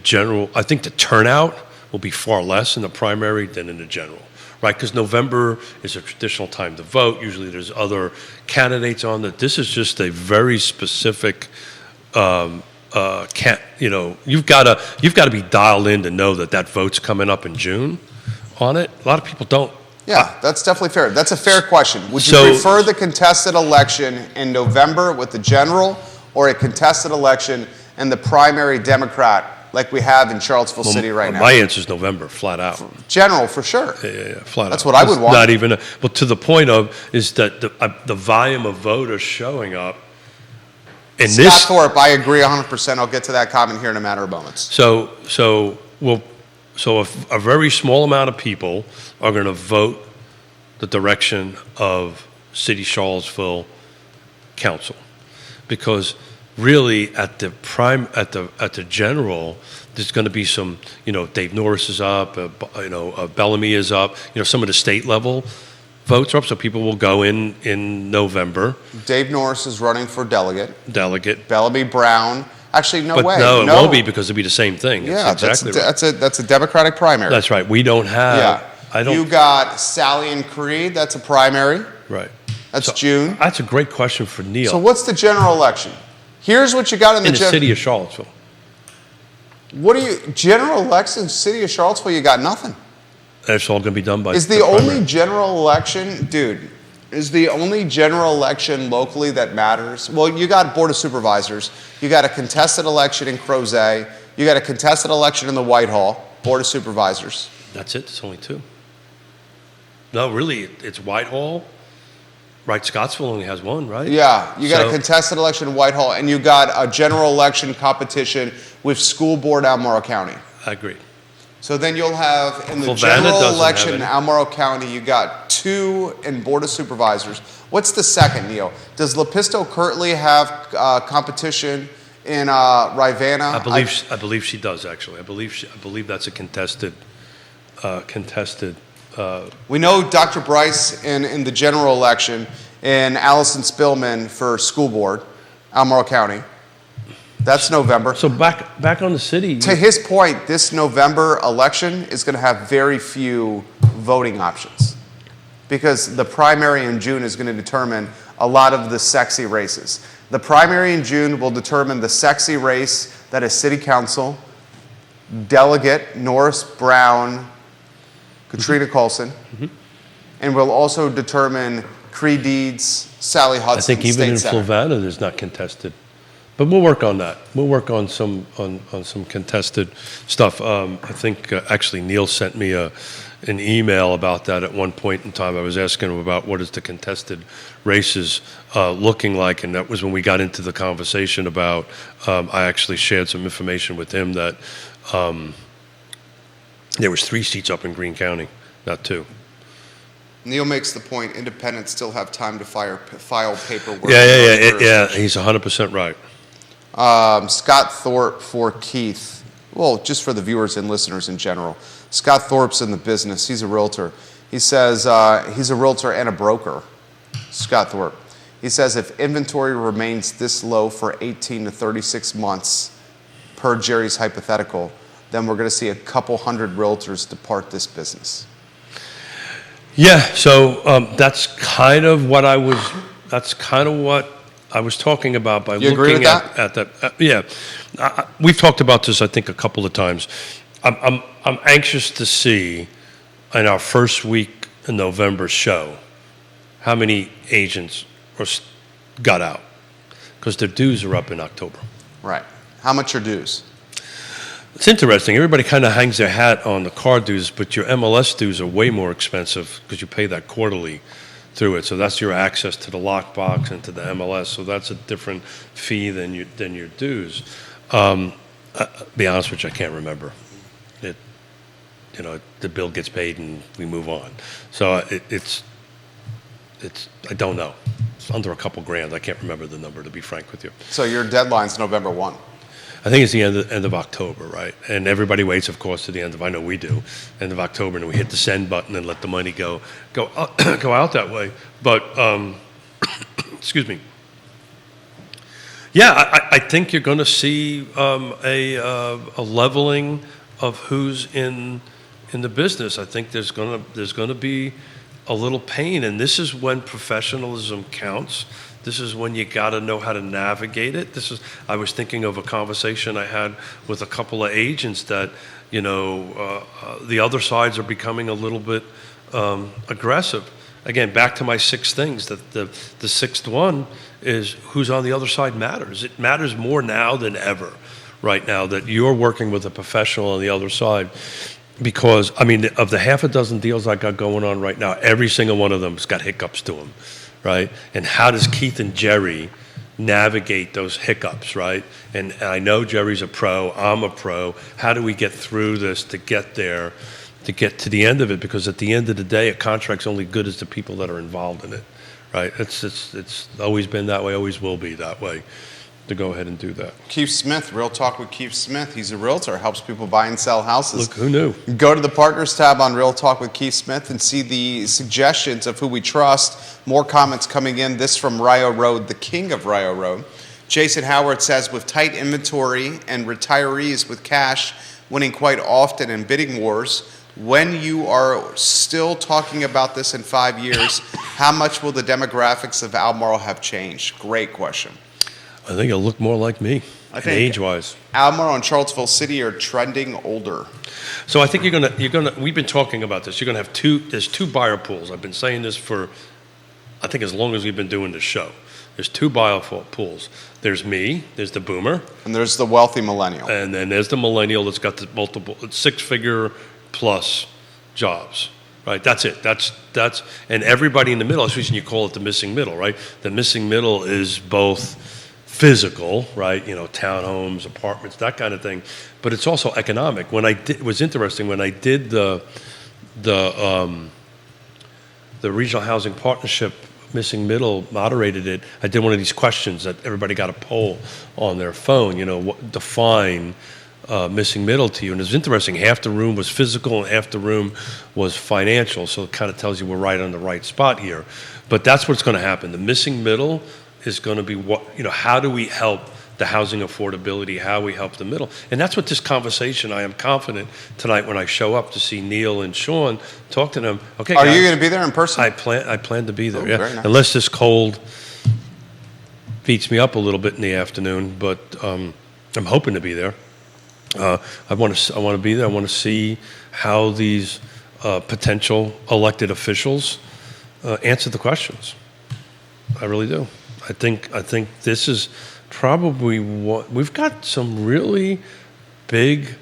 turnout will be far less in the primary than in the general. Right, because November is a traditional time to vote. Usually, there's other candidates on that. This is just a very specific. You've got to be dialed in to know that vote's coming up in June on it. A lot of people don't. Yeah, that's definitely fair. That's a fair question. Would you prefer the contested election in November with the general, or a contested election in the primary Democrat like we have in Charlottesville City right now? My answer is November, flat out. General, for sure. Yeah, flat out. That's what I would want. Not even, but to the point of is that the volume of voters showing up. And Scott Thorpe, I agree 100%. I'll get to that comment here in a matter of moments. So a very small amount of people are going to vote the direction of City Charlottesville Council, because really at the general, there's going to be some, Dave Norris is up, Bellamy is up, some of the state level votes are up, so people will go in November. Dave Norris is running for delegate. Bellamy Brown. Actually, no way. No, it won't be because it'll be the same thing. Yeah, that's exactly right. That's a Democratic primary. That's right. We don't have. Yeah. You got Sally and Creed. That's a primary. Right. That's June. That's a great question for Neil. So what's the general election? Here's what you got in the city of Charlottesville. General election, city of Charlottesville? You got nothing. That's all going to be done by. Is the only general election, dude? Is the only general election locally that matters? Well, you got Board of Supervisors. You got a contested election in Crozet. You got a contested election in the Whitehall, Board of Supervisors. That's it. It's only two. No, really, it's Whitehall. Right, Scottsville only has one, right? Yeah, you got a contested election in Whitehall, and you got a general election competition with School Board Albemarle County. I agree. So then you'll have, in the general election in Albemarle County, you got 2 in Board of Supervisors. What's the second, Neil? Does Lepisto currently have competition in Rivanna? I believe she does, actually. I believe that's a contested. We know Dr. Bryce in the general election, and Allison Spillman for School Board, Albemarle County. That's November. So back on the city. To his point, this November election is going to have very few voting options because the primary in June is going to determine a lot of the sexy races. The primary in June will determine the sexy race that is city council, delegate Norris Brown, Katrina Colson, and will also determine Cree Deeds, Sally Hudson. I think even in Flavanna, there's not contested. But we'll work on that. We'll work on some contested stuff. I think actually Neil sent me an email about that at one point in time. I was asking him about what is the contested races looking like, and that was when we got into the conversation about. I actually shared some information with him that there was 3 seats up in Greene County, not 2. Neil makes the point: independents still have time to file paperwork. Yeah. He's 100% right. Scott Thorpe for Keith. Well, just for the viewers and listeners in general. Scott Thorpe's in the business. He's a realtor. He says he's a realtor and a broker. Scott Thorpe. He says if inventory remains this low for 18 to 36 months, per Jerry's hypothetical, then we're going to see a couple hundred realtors depart this business. Yeah. So that's kind of what I was talking about by looking at that. Yeah, we've talked about this, I think, a couple of times. I'm anxious to see in our first week in November show how many agents got out because their dues are up in October. Right. How much are dues? It's interesting. Everybody kind of hangs their hat on the car dues, but your MLS dues are way more expensive because you pay that quarterly through it. So that's your access to the lockbox and to the MLS. So that's a different fee than your dues. Be honest with you, I can't remember. The bill gets paid and we move on. So it's I don't know. It's under a couple grand. I can't remember the number, to be frank with you. So your deadline's November 1. I think it's the end of October, right? And everybody waits, of course, to the end of, I know we do, end of October, and we hit the send button and let the money go out that way. But, excuse me. Yeah, I think you're going to see a leveling of who's in the business. I think there's going to be a little pain, and this is when professionalism counts. This is when you got to know how to navigate it. I was thinking of a conversation I had with a couple of agents that, the other sides are becoming a little bit aggressive. Again, back to my 6 things. That the sixth one is who's on the other side matters. It matters more now than ever, right now, that you're working with a professional on the other side. Because, of the half a dozen deals I got going on right now, every single one of them's got hiccups to them. Right? And how does Keith and Jerry navigate those hiccups, right? And I know Jerry's a pro, I'm a pro. How do we get through this to get there, to get to the end of it? Because at the end of the day, a contract's only good as the people that are involved in it, right? It's always been that way, always will be that way. to go ahead and do that. Keith Smith, Real Talk with Keith Smith. He's a realtor, helps people buy and sell houses. Look, who knew? Go to the Partners tab on Real Talk with Keith Smith and see the suggestions of who we trust. More comments coming in. This from Rio Road, the king of Rio Road. Jason Howard says, with tight inventory and retirees with cash winning quite often in bidding wars, when you are still talking about this in 5 years, how much will the demographics of Albemarle have changed? Great question. I think it'll look more like me, age-wise. Albemarle and Charlottesville City are trending older. So I think you're gonna. We've been talking about this. You're gonna have there's two buyer pools. I've been saying this for, I think, as long as we've been doing this show. There's two buyer pools. There's me. There's the boomer. And there's the wealthy millennial. And then there's the millennial that's got the multiple six-figure plus jobs. Right, that's it. That's and everybody in the middle. That's the reason you call it the missing middle, right? The missing middle is both physical, right? Townhomes, apartments, that kind of thing. But it's also economic. It was interesting when I did the regional housing partnership missing middle, moderated it. I did one of these questions that everybody got a poll on their phone. What define missing middle to you? And it was interesting. Half the room was physical and half the room was financial. So it kind of tells you we're right on the right spot here. But that's what's going to happen. The missing middle is going to be how do we help the housing affordability, how we help the middle. And that's what this conversation, I am confident tonight when I show up to see Neil and Sean, talk to them. Okay, Are guys, you going to be there in person? I plan to be there, Very nice. Unless this cold beats me up a little bit in the afternoon, but I'm hoping to be there. I want to be there. I want to see how these potential elected officials answer the questions. I really do. I think this is probably what we've got some really big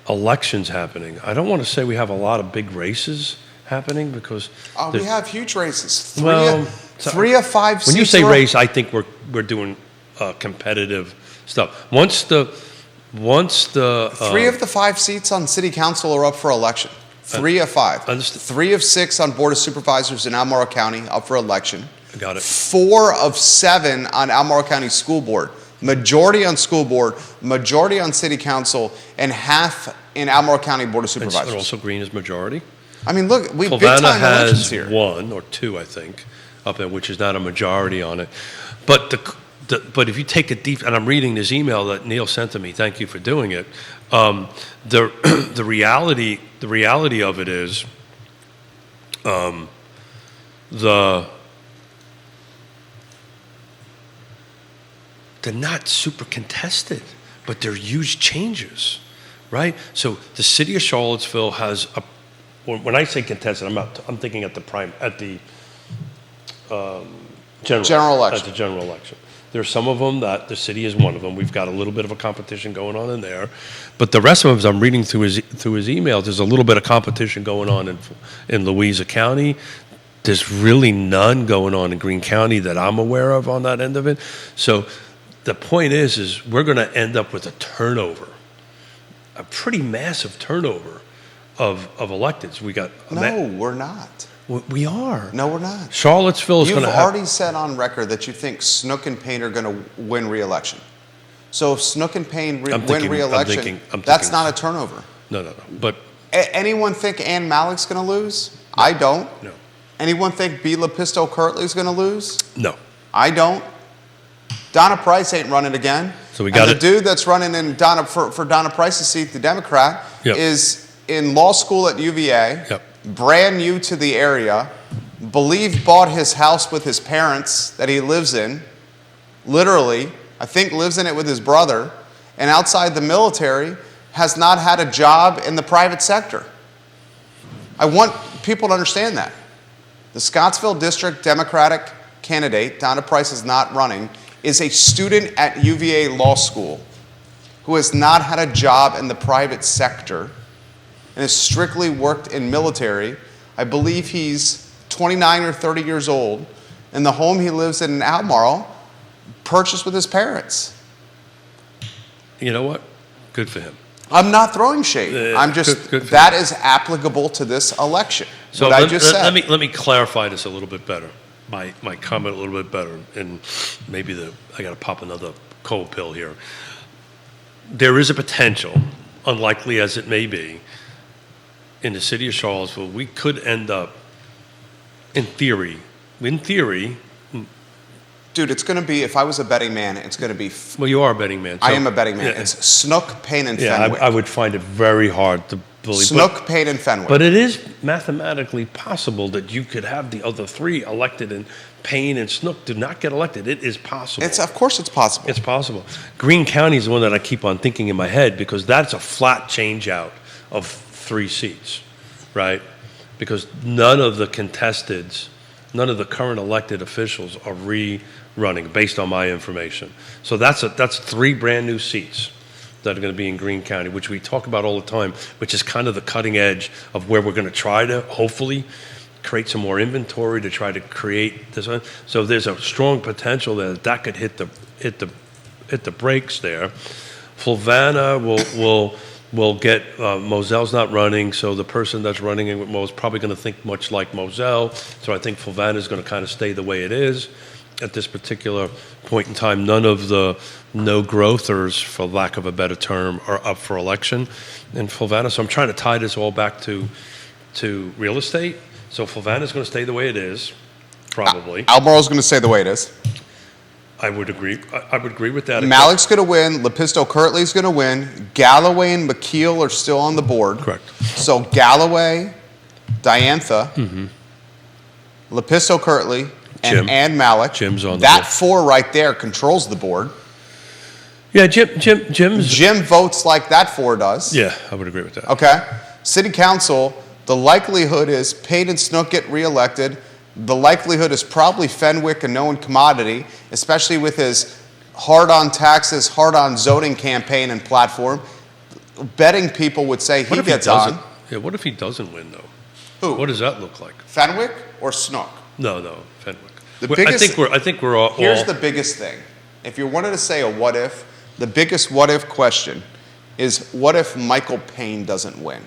elections happening. I don't want to say we have a lot of big races happening because we have huge races. Three of five seats. When you say race, I think we're doing competitive stuff. Once the 3 of the 5 seats on city council are up for election. 3 of 5. Understood. 3 of 6 on board of supervisors in Albemarle County up for election. Got it. 4 of 7 on Albemarle County School Board. Majority on school board, majority on city council, and half in Albemarle County Board of Supervisors. And also Green is majority. I mean, look, we big Flavanna time elections has here. 1 or 2, I think, up there, which is not a majority on it. But but if you take a deep, and I'm reading this email that Neil sent to me. Thank you for doing it. The reality of it is, they're not super contested, but they're huge changes, right? So the city of Charlottesville has when I say contested, I'm thinking at the general election. At the general election. There's some of them that the city is one of them. We've got a little bit of a competition going on in there, but the rest of them, as I'm reading through his emails, there's a little bit of competition going on in Louisa County. There's really none going on in Greene County that I'm aware of on that end of it. So the point is we're going to end up with a turnover, a pretty massive turnover of electeds. We're not. We are. No, we're not. Charlottesville is going to have... You've already said on record that you think Snook and Payne are going to win re-election. So if Snook and Payne win re-election, that's not a turnover. No. But anyone think Ann Malik's going to lose? No. I don't. No. Anyone think Bela Pisto-Kirtley's going to lose? No. I don't. Donna Price ain't running again. So we got the dude that's running in for Donna Price's seat, the Democrat, is in law school at UVA. Yep. Brand new to the area, bought his house with his parents that he lives in, literally, I think lives in it with his brother, and outside the military, has not had a job in the private sector. I want people to understand that. The Scottsville District Democratic candidate, Donna Price is not running, is a student at UVA Law School who has not had a job in the private sector and has strictly worked in military. I believe he's 29 or 30 years old, and the home he lives in Albemarle purchased with his parents. You know what? Good for him. I'm not throwing shade. I'm just, good that is applicable to this election. So what I just said. Let me clarify this a little bit better. my comment a little bit better, and maybe I got to pop another cold pill here. There is a potential, unlikely as it may be, in the city of Charlottesville, we could end up, in theory, Dude, it's going to be, if I was a betting man, it's going to be... well, you are a betting man. I am a betting man. Yeah. It's Snook, Payne, and Yeah, Fenwick. I would find it very hard to believe. Snook, Payne, and Fenwick. But it is mathematically possible that you could have the other three elected, and Payne and Snook do not get elected. It is possible. Of course it's possible. It's possible. Greene County is the one that I keep on thinking in my head, because that's a flat change out of 3 seats, right? Because none of the current elected officials are running based on my information. So that's 3 brand new seats that are going to be in Greene County, which we talk about all the time, which is kind of the cutting edge of where we're going to try to hopefully create some more inventory to try to create this one. So there's a strong potential that could hit the brakes there. Fluvanna will get Mosell's not running, so the person that's running it with Mo is probably going to think much like Moselle. So I think Fluvanna is going to kind of stay the way it is at this particular point in time. None of the no-growthers, for lack of a better term, are up for election in Fluvanna. So I'm trying to tie this all back to real estate. So Fluvanna is going to stay the way it is, probably. Albemarle is going to stay the way it is. I would agree. I would agree with that. Malik's going to win. Lepisto Kirtley's going to win. Galloway and McKeel are still on the board. Correct. So Galloway, Diantha, Lepisto Kirtley, and Malik. Jim's on the that board. 4 right there controls the board. Yeah, Jim's. Jim votes like that 4 does. Yeah, I would agree with that. Okay. City Council, the likelihood is Payne and Snook get reelected. The likelihood is probably Fenwick, a known commodity, especially with his hard on taxes, hard on zoning campaign and platform. Betting people would say he gets on. Yeah, what if he doesn't win, though? Who? What does that look like? Fenwick or Snook? No, Fenwick. I think we're all. Here's the biggest thing. If you wanted to say a what if, the biggest what if question is what if Michael Payne doesn't win?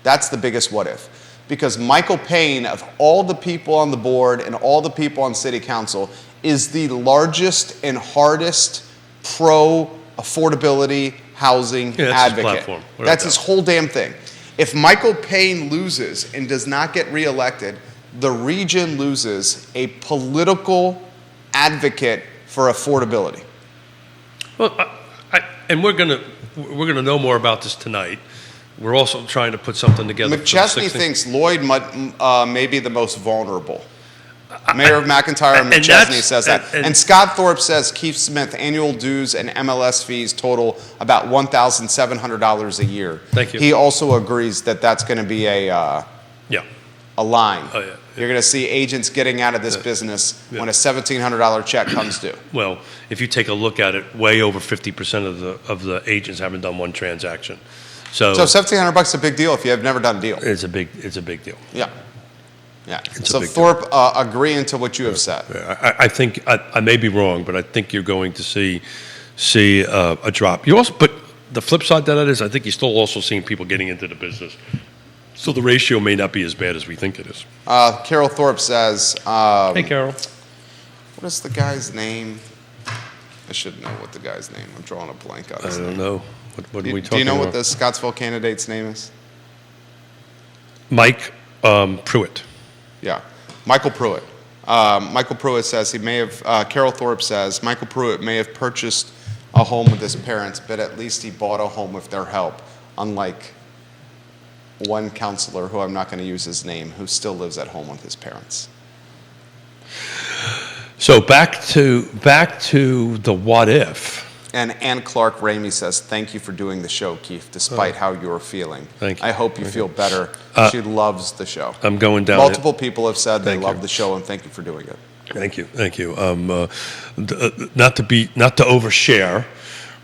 That's the biggest what if. Because Michael Payne, of all the people on the board and all the people on City Council, is the largest and hardest pro-affordability housing that's advocate. his platform. That's his whole damn thing. If Michael Payne loses and does not get reelected, the region loses a political advocate for affordability. Well, and we're gonna know more about this tonight. We're also trying to put something together. McChesney thinks Lloyd may be the most vulnerable. Mayor of McIntyre and McChesney says that. And Scott Thorpe says Keith Smith, annual dues and MLS fees total about $1,700 a year. Thank you. He also agrees that that's going to be a line. Oh, yeah. You're going to see agents getting out of this business when a $1,700 check comes due. Well, if you take a look at it, way over 50% of the agents haven't done one transaction. So $1,700 is a big deal if you have never done a deal. It's a big deal. Yeah. Yeah. It's So a big Thorpe agreeing to what you have said. I think I may be wrong, but I think you're going to see a drop. You also, but the flip side to that is, I think you're still also seeing people getting into the business. So the ratio may not be as bad as we think it is. Carol Thorpe says. Hey, Carol. What is the guy's name? I should know what the guy's name. I'm drawing a blank on his name. I don't know. What are we talking about? Do you know what the Scottsville candidate's name is? Mike Pruitt. Yeah, Michael Pruitt. Michael Pruitt says he may have, Carol Thorpe says, Michael Pruitt may have purchased a home with his parents, but at least he bought a home with their help, unlike one counselor, who I'm not going to use his name, who still lives at home with his parents. So back to the what if. And Ann Clark Ramey says, thank you for doing the show, Keith, despite how you're feeling. Thank you. I hope you feel better. She loves the show. I'm going down. Multiple people have said they Thank love you. the show, and thank you for doing it. Thank you. Not to overshare,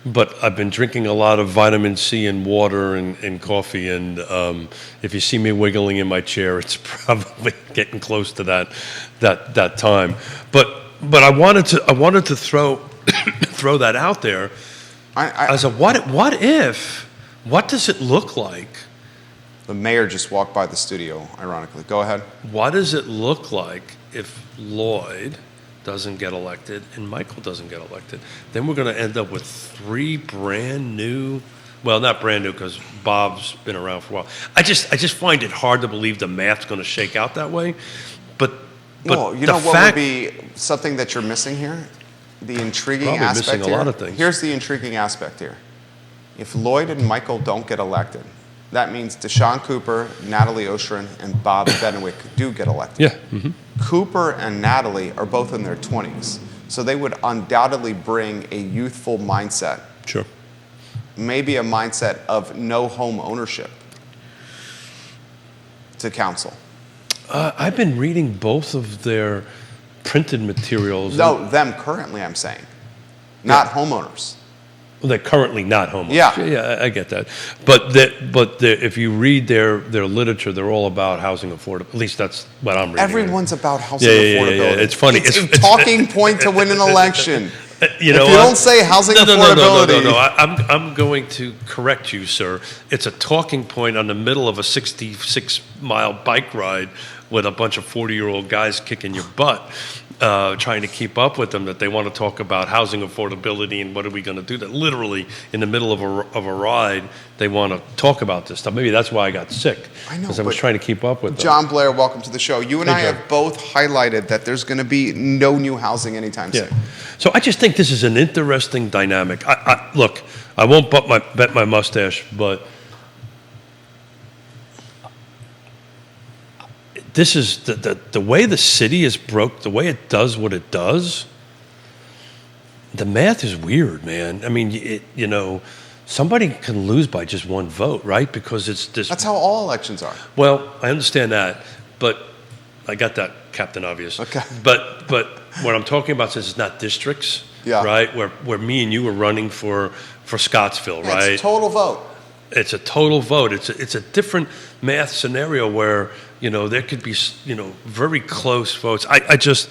but I've been drinking a lot of vitamin C and water and coffee, and if you see me wiggling in my chair, it's probably getting close to that time. But I wanted to throw that out there as a what if? What does it look like? The mayor just walked by the studio, ironically. Go ahead. What does it look like if Lloyd doesn't get elected and Michael doesn't get elected, then we're going to end up with 3 brand new. Well, not brand new because Bob's been around for a while. I just find it hard to believe the math's going to shake out that way. But well, you know what would be something that you're missing here? The intriguing probably aspect missing a lot of things. Here's the intriguing aspect here. If Lloyd and Michael don't get elected, that means Deshaun Cooper, Natalie Oshrin, and Bob Benwick do get elected. Yeah. Mm-hmm. Cooper and Natalie are both in their 20s, so they would undoubtedly bring a youthful mindset. Sure. Maybe a mindset of no home ownership to council. I've been reading both of their printed materials. No, them currently, I'm saying, not homeowners. Well, they're currently not homeowners. Yeah, I get that. But if you read their literature, they're all about housing affordability. At least that's what I'm reading. Everyone's about housing affordability. Yeah. It's funny. It's a talking point to win an election. You know, if you don't say housing affordability. No. I'm going to correct you, sir. It's a talking point on the middle of a 66-mile bike ride with a bunch of 40-year-old guys kicking your butt, trying to keep up with them, that they want to talk about housing affordability and what are we going to do. That literally in the middle of a ride, they want to talk about this stuff. Maybe that's why I got sick. I know, because I was trying to keep up with them. John Blair, welcome to the show. You and Hey, I John. have both highlighted that there's going to be no new housing anytime soon. So I just think this is an interesting dynamic. Look, I won't bet my mustache, but this is the way the city is broke, the way it does what it does. The math is weird, man. I mean, somebody can lose by just one vote, right? Because it's this. That's how all elections are. Well, I understand that, but I got that, Captain Obvious. Okay. But what I'm talking about is it's not districts, right? Where me and you were running for Scottsville, right? It's a total vote. It's a total vote. It's a different math scenario where there could be very close votes. I just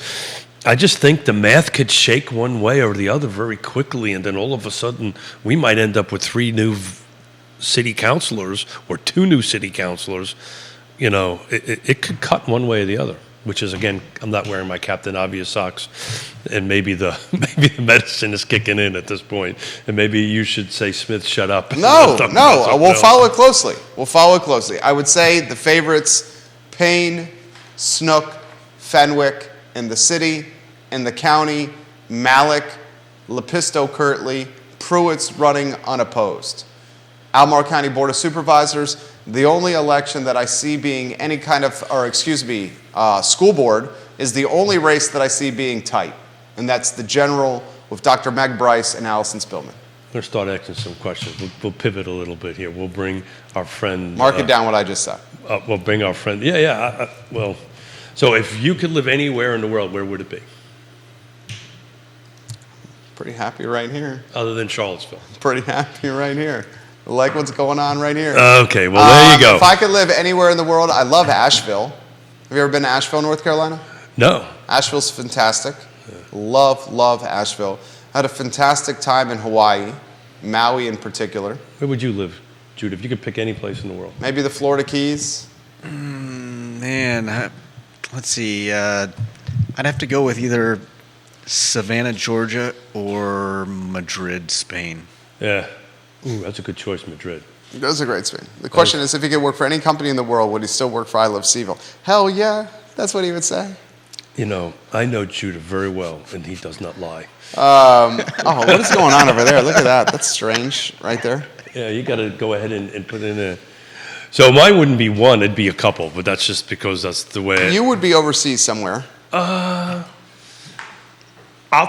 think the math could shake one way or the other very quickly, and then all of a sudden we might end up with 3 new city councilors or 2 new city councilors. It could cut one way or the other. Which is, again, I'm not wearing my Captain Obvious socks, and maybe the medicine is kicking in at this point, and maybe you should say, Smith, shut up. No, we'll follow it closely. I would say the favorites: Payne, Snook, Fenwick in the city, in the county, Malik, Lepisto Kirtley, Pruitt's running unopposed. Albemarle County Board of Supervisors, the only election that I see being any kind of, school board is the only race that I see being tight, and that's the general with Dr. Meg Bryce and Allison Spillman. We're going to start asking some questions. We'll pivot a little bit here. We'll bring our friend. Mark it down what I just said. We'll bring our friend. Well, so if you could live anywhere in the world, where would it be? Pretty happy right here. Other than Charlottesville. Pretty happy right here. I like what's going on right here. Okay, well, there you go. If I could live anywhere in the world, I love Asheville. Have you ever been to Asheville, North Carolina? No. Asheville's fantastic. Love Asheville. I had a fantastic time in Hawaii, Maui in particular. Where would you live, Jude, if you could pick any place in the world? Maybe the Florida Keys. Let's see. I'd have to go with either Savannah, Georgia, or Madrid, Spain. Yeah. Ooh, that's a good choice, Madrid. That's a great Spain. The question is, if he could work for any company in the world, would he still work for I Love CVille? Hell yeah, that's what he would say. I know Judah very well, and he does not lie. What is going on over there? Look at that. That's strange right there. Yeah, you got to go ahead and put in a... So mine wouldn't be one, it'd be a couple, but that's just because that's the way... You would be overseas somewhere. I'll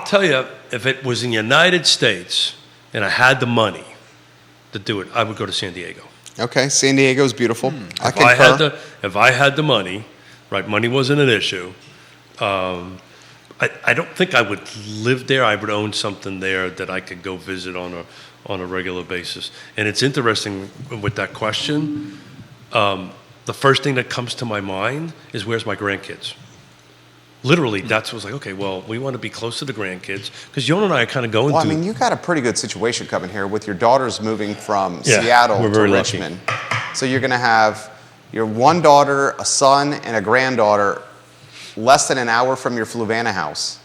tell you, if it was in the United States and I had the money to do it, I would go to San Diego. Okay, San Diego's beautiful. If I had the money, right, money wasn't an issue, I don't think I would live there. I would own something there that I could go visit on a regular basis. And it's interesting with that question. The first thing that comes to my mind is, where's my grandkids? Literally, that's what's like, okay, well, we want to be close to the grandkids, because Yonna and I are kind of going through... Well, I mean, you got a pretty good situation coming here with your daughters moving from Seattle to Richmond. Lucky. So you're going to have your one daughter, a son, and a granddaughter less than an hour from your Fluvanna house.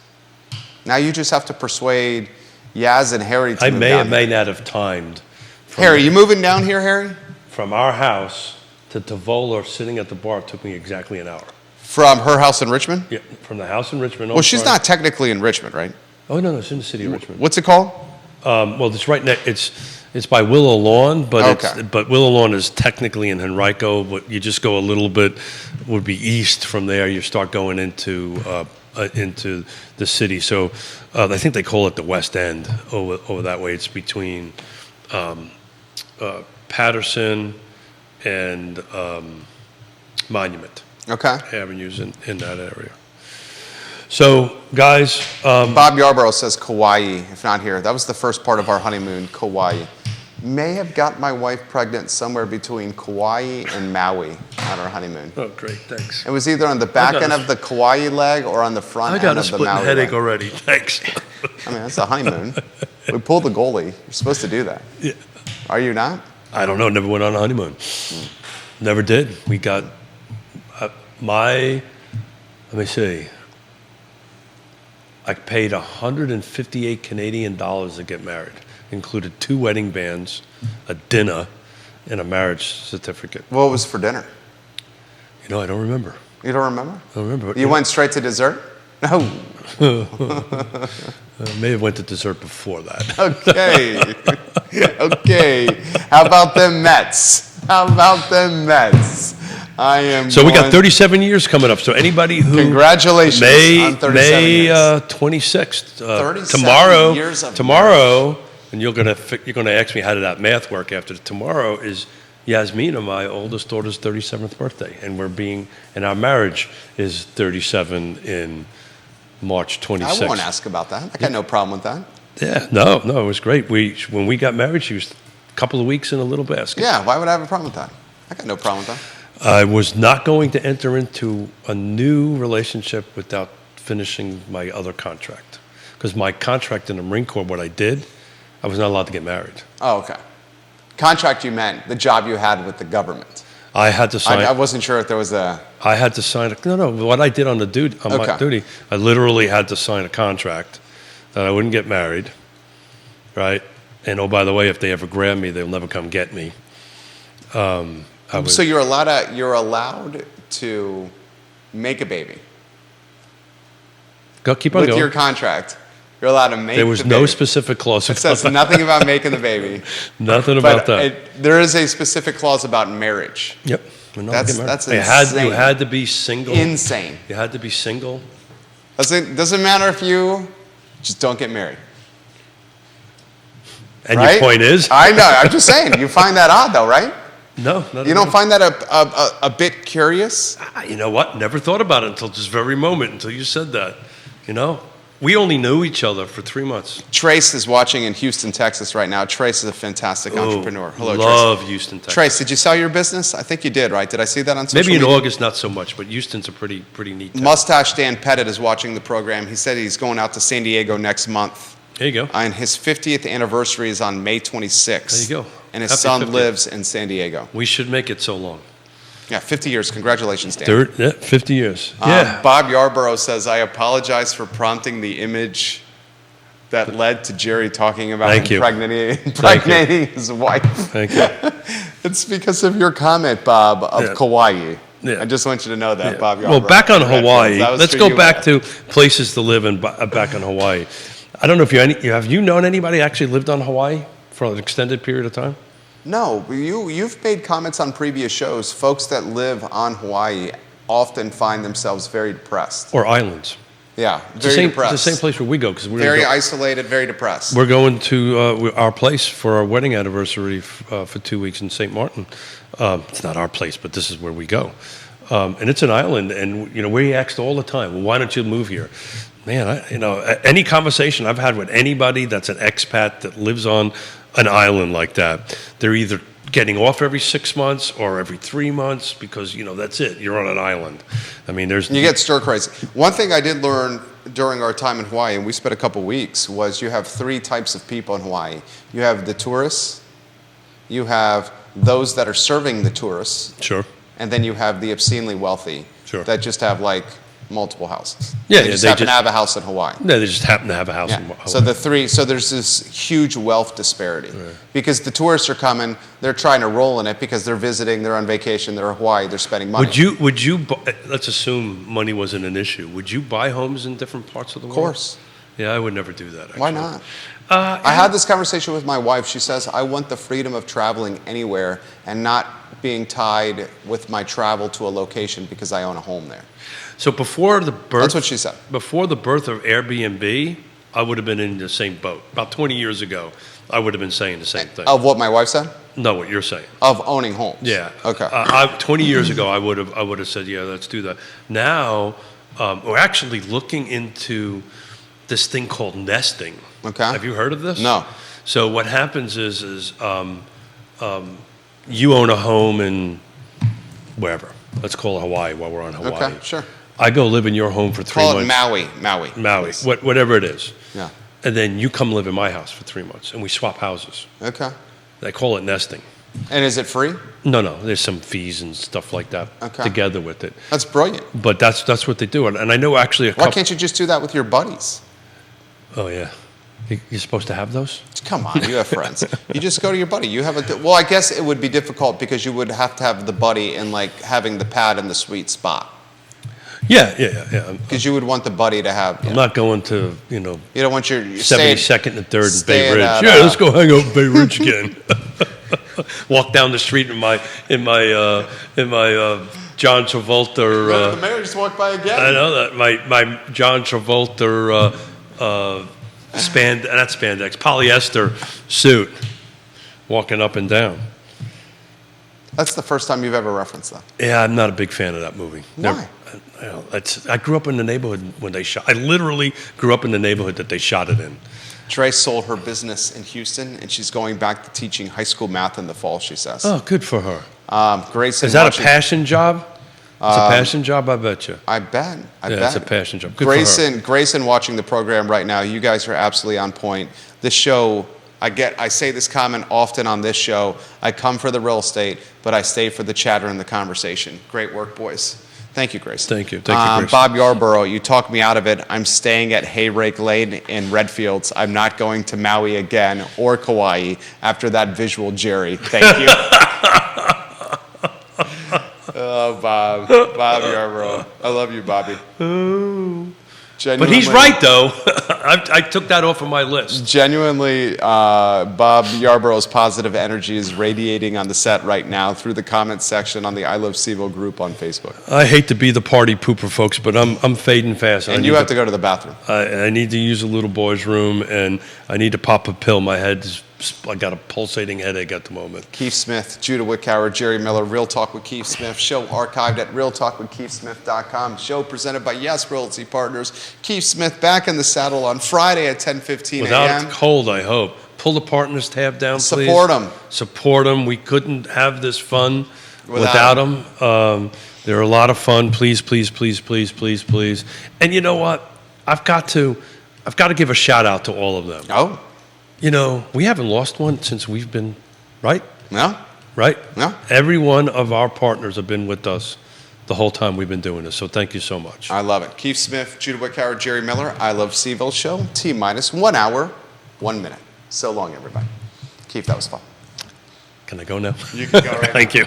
Now you just have to persuade Yaz and Harry to I move may down or may here. not have timed. Harry, you moving down here, Harry? From our house to Tavola, sitting at the bar, took me exactly an hour. From her house in Richmond? Yeah, from the house in Richmond. Well, she's not technically in Richmond, right? Oh, no, it's in the city of Richmond. What's it called? Well, it's right next. It's by Willow Lawn, but Okay. but Willow Lawn is technically in Henrico. But you just go a little bit, would be east from there. You start going into the city. So I think they call it the West End over that way. It's between Patterson and Monument Okay. Avenues in that area. So, guys, Bob Yarborough says Kauai, if not here. That was the first part of our honeymoon, Kauai. May have got my wife pregnant somewhere between Kauai and Maui on our honeymoon. oh, great, thanks. It was either on the back got end a- of the Kauai leg or on the front I got end a of the splitting Maui headache leg. already. Thanks. I mean, that's a honeymoon. We pulled the goalie. You're supposed to do that. Yeah. Are you not? I don't know. Never went on a honeymoon. Never did. We got let me see. I paid 158 Canadian dollars to get married. Included 2 wedding bands, a dinner, and a marriage certificate. What was for dinner? You know, I don't remember. You don't remember? I don't remember. But You went straight to dessert? No. may have went to dessert before that. Okay. Okay. How about them Mets? How about them Mets? I am. So we got going- 37 years coming up. So anybody who Congratulations on 37 May years. 26th 37 tomorrow. years of Tomorrow, and you're gonna ask me how did that math work after tomorrow is Yasmina, my oldest daughter's 37th birthday, and our marriage is 37 in March 26th. I won't ask about that. I got no problem with that. Yeah, no, it was great. When we got married, she was a couple of weeks in a little basket. Yeah, why would I have a problem with that? I got no problem with that. I was not going to enter into a new relationship without finishing my other contract. Because my contract in the Marine Corps, what I did, I was not allowed to get married. Oh, okay. Contract you meant the job you had with the government. I had to sign. I wasn't sure if there was a. I had to sign. No. What I did on my Okay. duty, I literally had to sign a contract that I wouldn't get married, right? And oh, by the way, if they ever grab me, they'll never come get me. So you're allowed to make a baby keep on with going. your contract. You're allowed to make. There was the no baby. specific clause. It says nothing about making the baby. Nothing about But that. there is a specific clause about marriage. Yep. We're not That's- getting married. that's You insane. had to be single. Insane. You had to be single. Doesn't matter if you just don't get married. And Right? your point is? I know. I'm just saying. You find that odd, though, right? No. You don't find that a bit curious? You know what? Never thought about it until this very moment, until you said that. You know? We only knew each other for 3 months. Trace is watching in Houston, Texas right now. Trace is a fantastic entrepreneur. Hello, love Trace. Houston, Texas. Trace, did you sell your business? I think you did, right? Did I see that on social Maybe in media? August, not so much, but Houston's a pretty neat town. Mustache Dan Pettit is watching the program. He said he's going out to San Diego next month. There you go. And his 50th anniversary is on May 26th. There you go. And his Happy son 50th. lives in San Diego. We should make it so long. Yeah, 50 years. Congratulations, Dan. 50 years. Yeah. Bob Yarborough says, I apologize for prompting the image that led to Jerry talking about Thank you. impregnating his wife. Thank you. It's because of your comment, Bob, of Yeah. Kauai. Yeah. I just want you to know that, Yeah. Bob Yarborough. Well, back on Hawaii. That was Let's for go you, back Bob. to places to live in back on Hawaii. I don't know if have you known anybody actually lived on Hawaii for an extended period of time? No, you've made comments on previous shows. Folks that live on Hawaii often find themselves very depressed. Or islands? Yeah, It's very the same, depressed. It's the same place where we go because Very isolated, very depressed. we're going to our place for our wedding anniversary for 2 weeks in St. Martin. It's not our place, but this is where we go, and it's an island. And we're asked all the time, well, why don't you move here? Man, any conversation I've had with anybody that's an expat that lives on an island like that, they're either getting off every 6 months or every 3 months because that's it. You're on an island. I mean, You get stir crazy. One thing I did learn during our time in Hawaii, and we spent a couple weeks, was you have 3 types of people in Hawaii. You have the tourists, you have those that are serving the tourists, Sure. and then you have the obscenely wealthy Sure. that just have like multiple houses. Yeah, they just happen to have a house in Hawaii. No, they just happen to have a house in Hawaii. So there's this huge wealth disparity because the tourists are coming, they're trying to roll in it because they're visiting, they're on vacation, they're in Hawaii, they're spending money. Would you let's assume money wasn't an issue. Would you buy homes in different parts of the world? Of course. Yeah, I would never do that. Actually. Why not? I had this conversation with my wife. She says, I want the freedom of traveling anywhere and not being tied with my travel to a location because I own a home there. So before the birth, that's what she said. Before the birth of Airbnb, I would have been in the same boat. About 20 years ago, I would have been saying the same thing. Of what my wife said? No, what you're saying. Of owning homes. Yeah. Okay. 20 years ago, I would have said, yeah, let's do that. Now, we're actually looking into this thing called nesting. Okay. Have you heard of this? No. So what happens is you own a home in wherever. Let's call it Hawaii while we're on Hawaii. Okay, sure. I go live in your home for 3 months. Call it Maui. Maui, whatever it is. Yeah. And then you come live in my house for 3 months, and we swap houses. Okay. They call it nesting. And is it free? No. There's some fees and stuff like that together with it. That's brilliant. But that's what they do. And I know actually Why can't you just do that with your buddies? Oh, yeah. You're supposed to have those? Come on, you have friends. You just go to your buddy. You have well, I guess it would be difficult because you would have to have the buddy and like having the pad in the sweet spot. Yeah. Because you would want the buddy to have. I'm not going to, You don't want your 72nd and 3rd in Bay Ridge. At, let's go hang out in Bay Ridge again. Walk down the street in my John Travolta. The mayor just walked by again. I know that my John Travolta not spandex, polyester suit, walking up and down. That's the first time you've ever referenced that. Yeah, I'm not a big fan of that movie. Why? I grew up in the neighborhood when they shot. I literally grew up in the neighborhood that they shot it in. Trey sold her business in Houston, and she's going back to teaching high school math in the fall, she says. Oh, good for her. Grayson, is that a passion job? It's a passion job, I bet you. I bet. It's a passion job. Good Grayson, for her. Grayson watching the program right now, you guys are absolutely on point. This show, I say this comment often on this show, I come for the real estate, but I stay for the chatter and the conversation. Great work, boys. Thank you, Grayson. Thank you, Grayson. Bob Yarborough, you talked me out of it. I'm staying at Hayrake Lane in Redfields. I'm not going to Maui again or Kauai after that visual, Jerry. Thank you. Oh, Bob Yarborough. I love you, Bobby. But he's right, though. I took that off of my list. Genuinely, Bob Yarborough's positive energy is radiating on the set right now through the comments section on the I Love CVille group on Facebook. I hate to be the party pooper, folks, but I'm fading fast. And you have to go to the bathroom. I need to use a little boy's room, and I need to pop a pill. My head's I got a pulsating headache at the moment. Keith Smith, Judah Wickower, Jerry Miller, Real Talk with Keith Smith. Show archived at realtalkwithkeithsmith.com. Show presented by Yes Realty Partners. Keith Smith back in the saddle on Friday at 10:15 a.m. Without a cold, I hope. Pull the partners tab down, please. Support them. Support them. We couldn't have this fun without them. They're a lot of fun. Please, please, please, please, please, please. And you know what? I've got to give a shout out to all of them. Oh. We haven't lost one since we've been, right? No. Right? No. Every one of our partners have been with us the whole time we've been doing this, so thank you so much. I love it. Keith Smith, Judah Wickower, Jerry Miller, I Love CVille Show, T-minus 1 hour, 1 minute. So long, everybody. Keith, that was fun. Can I go now? You can go right now. Thank you.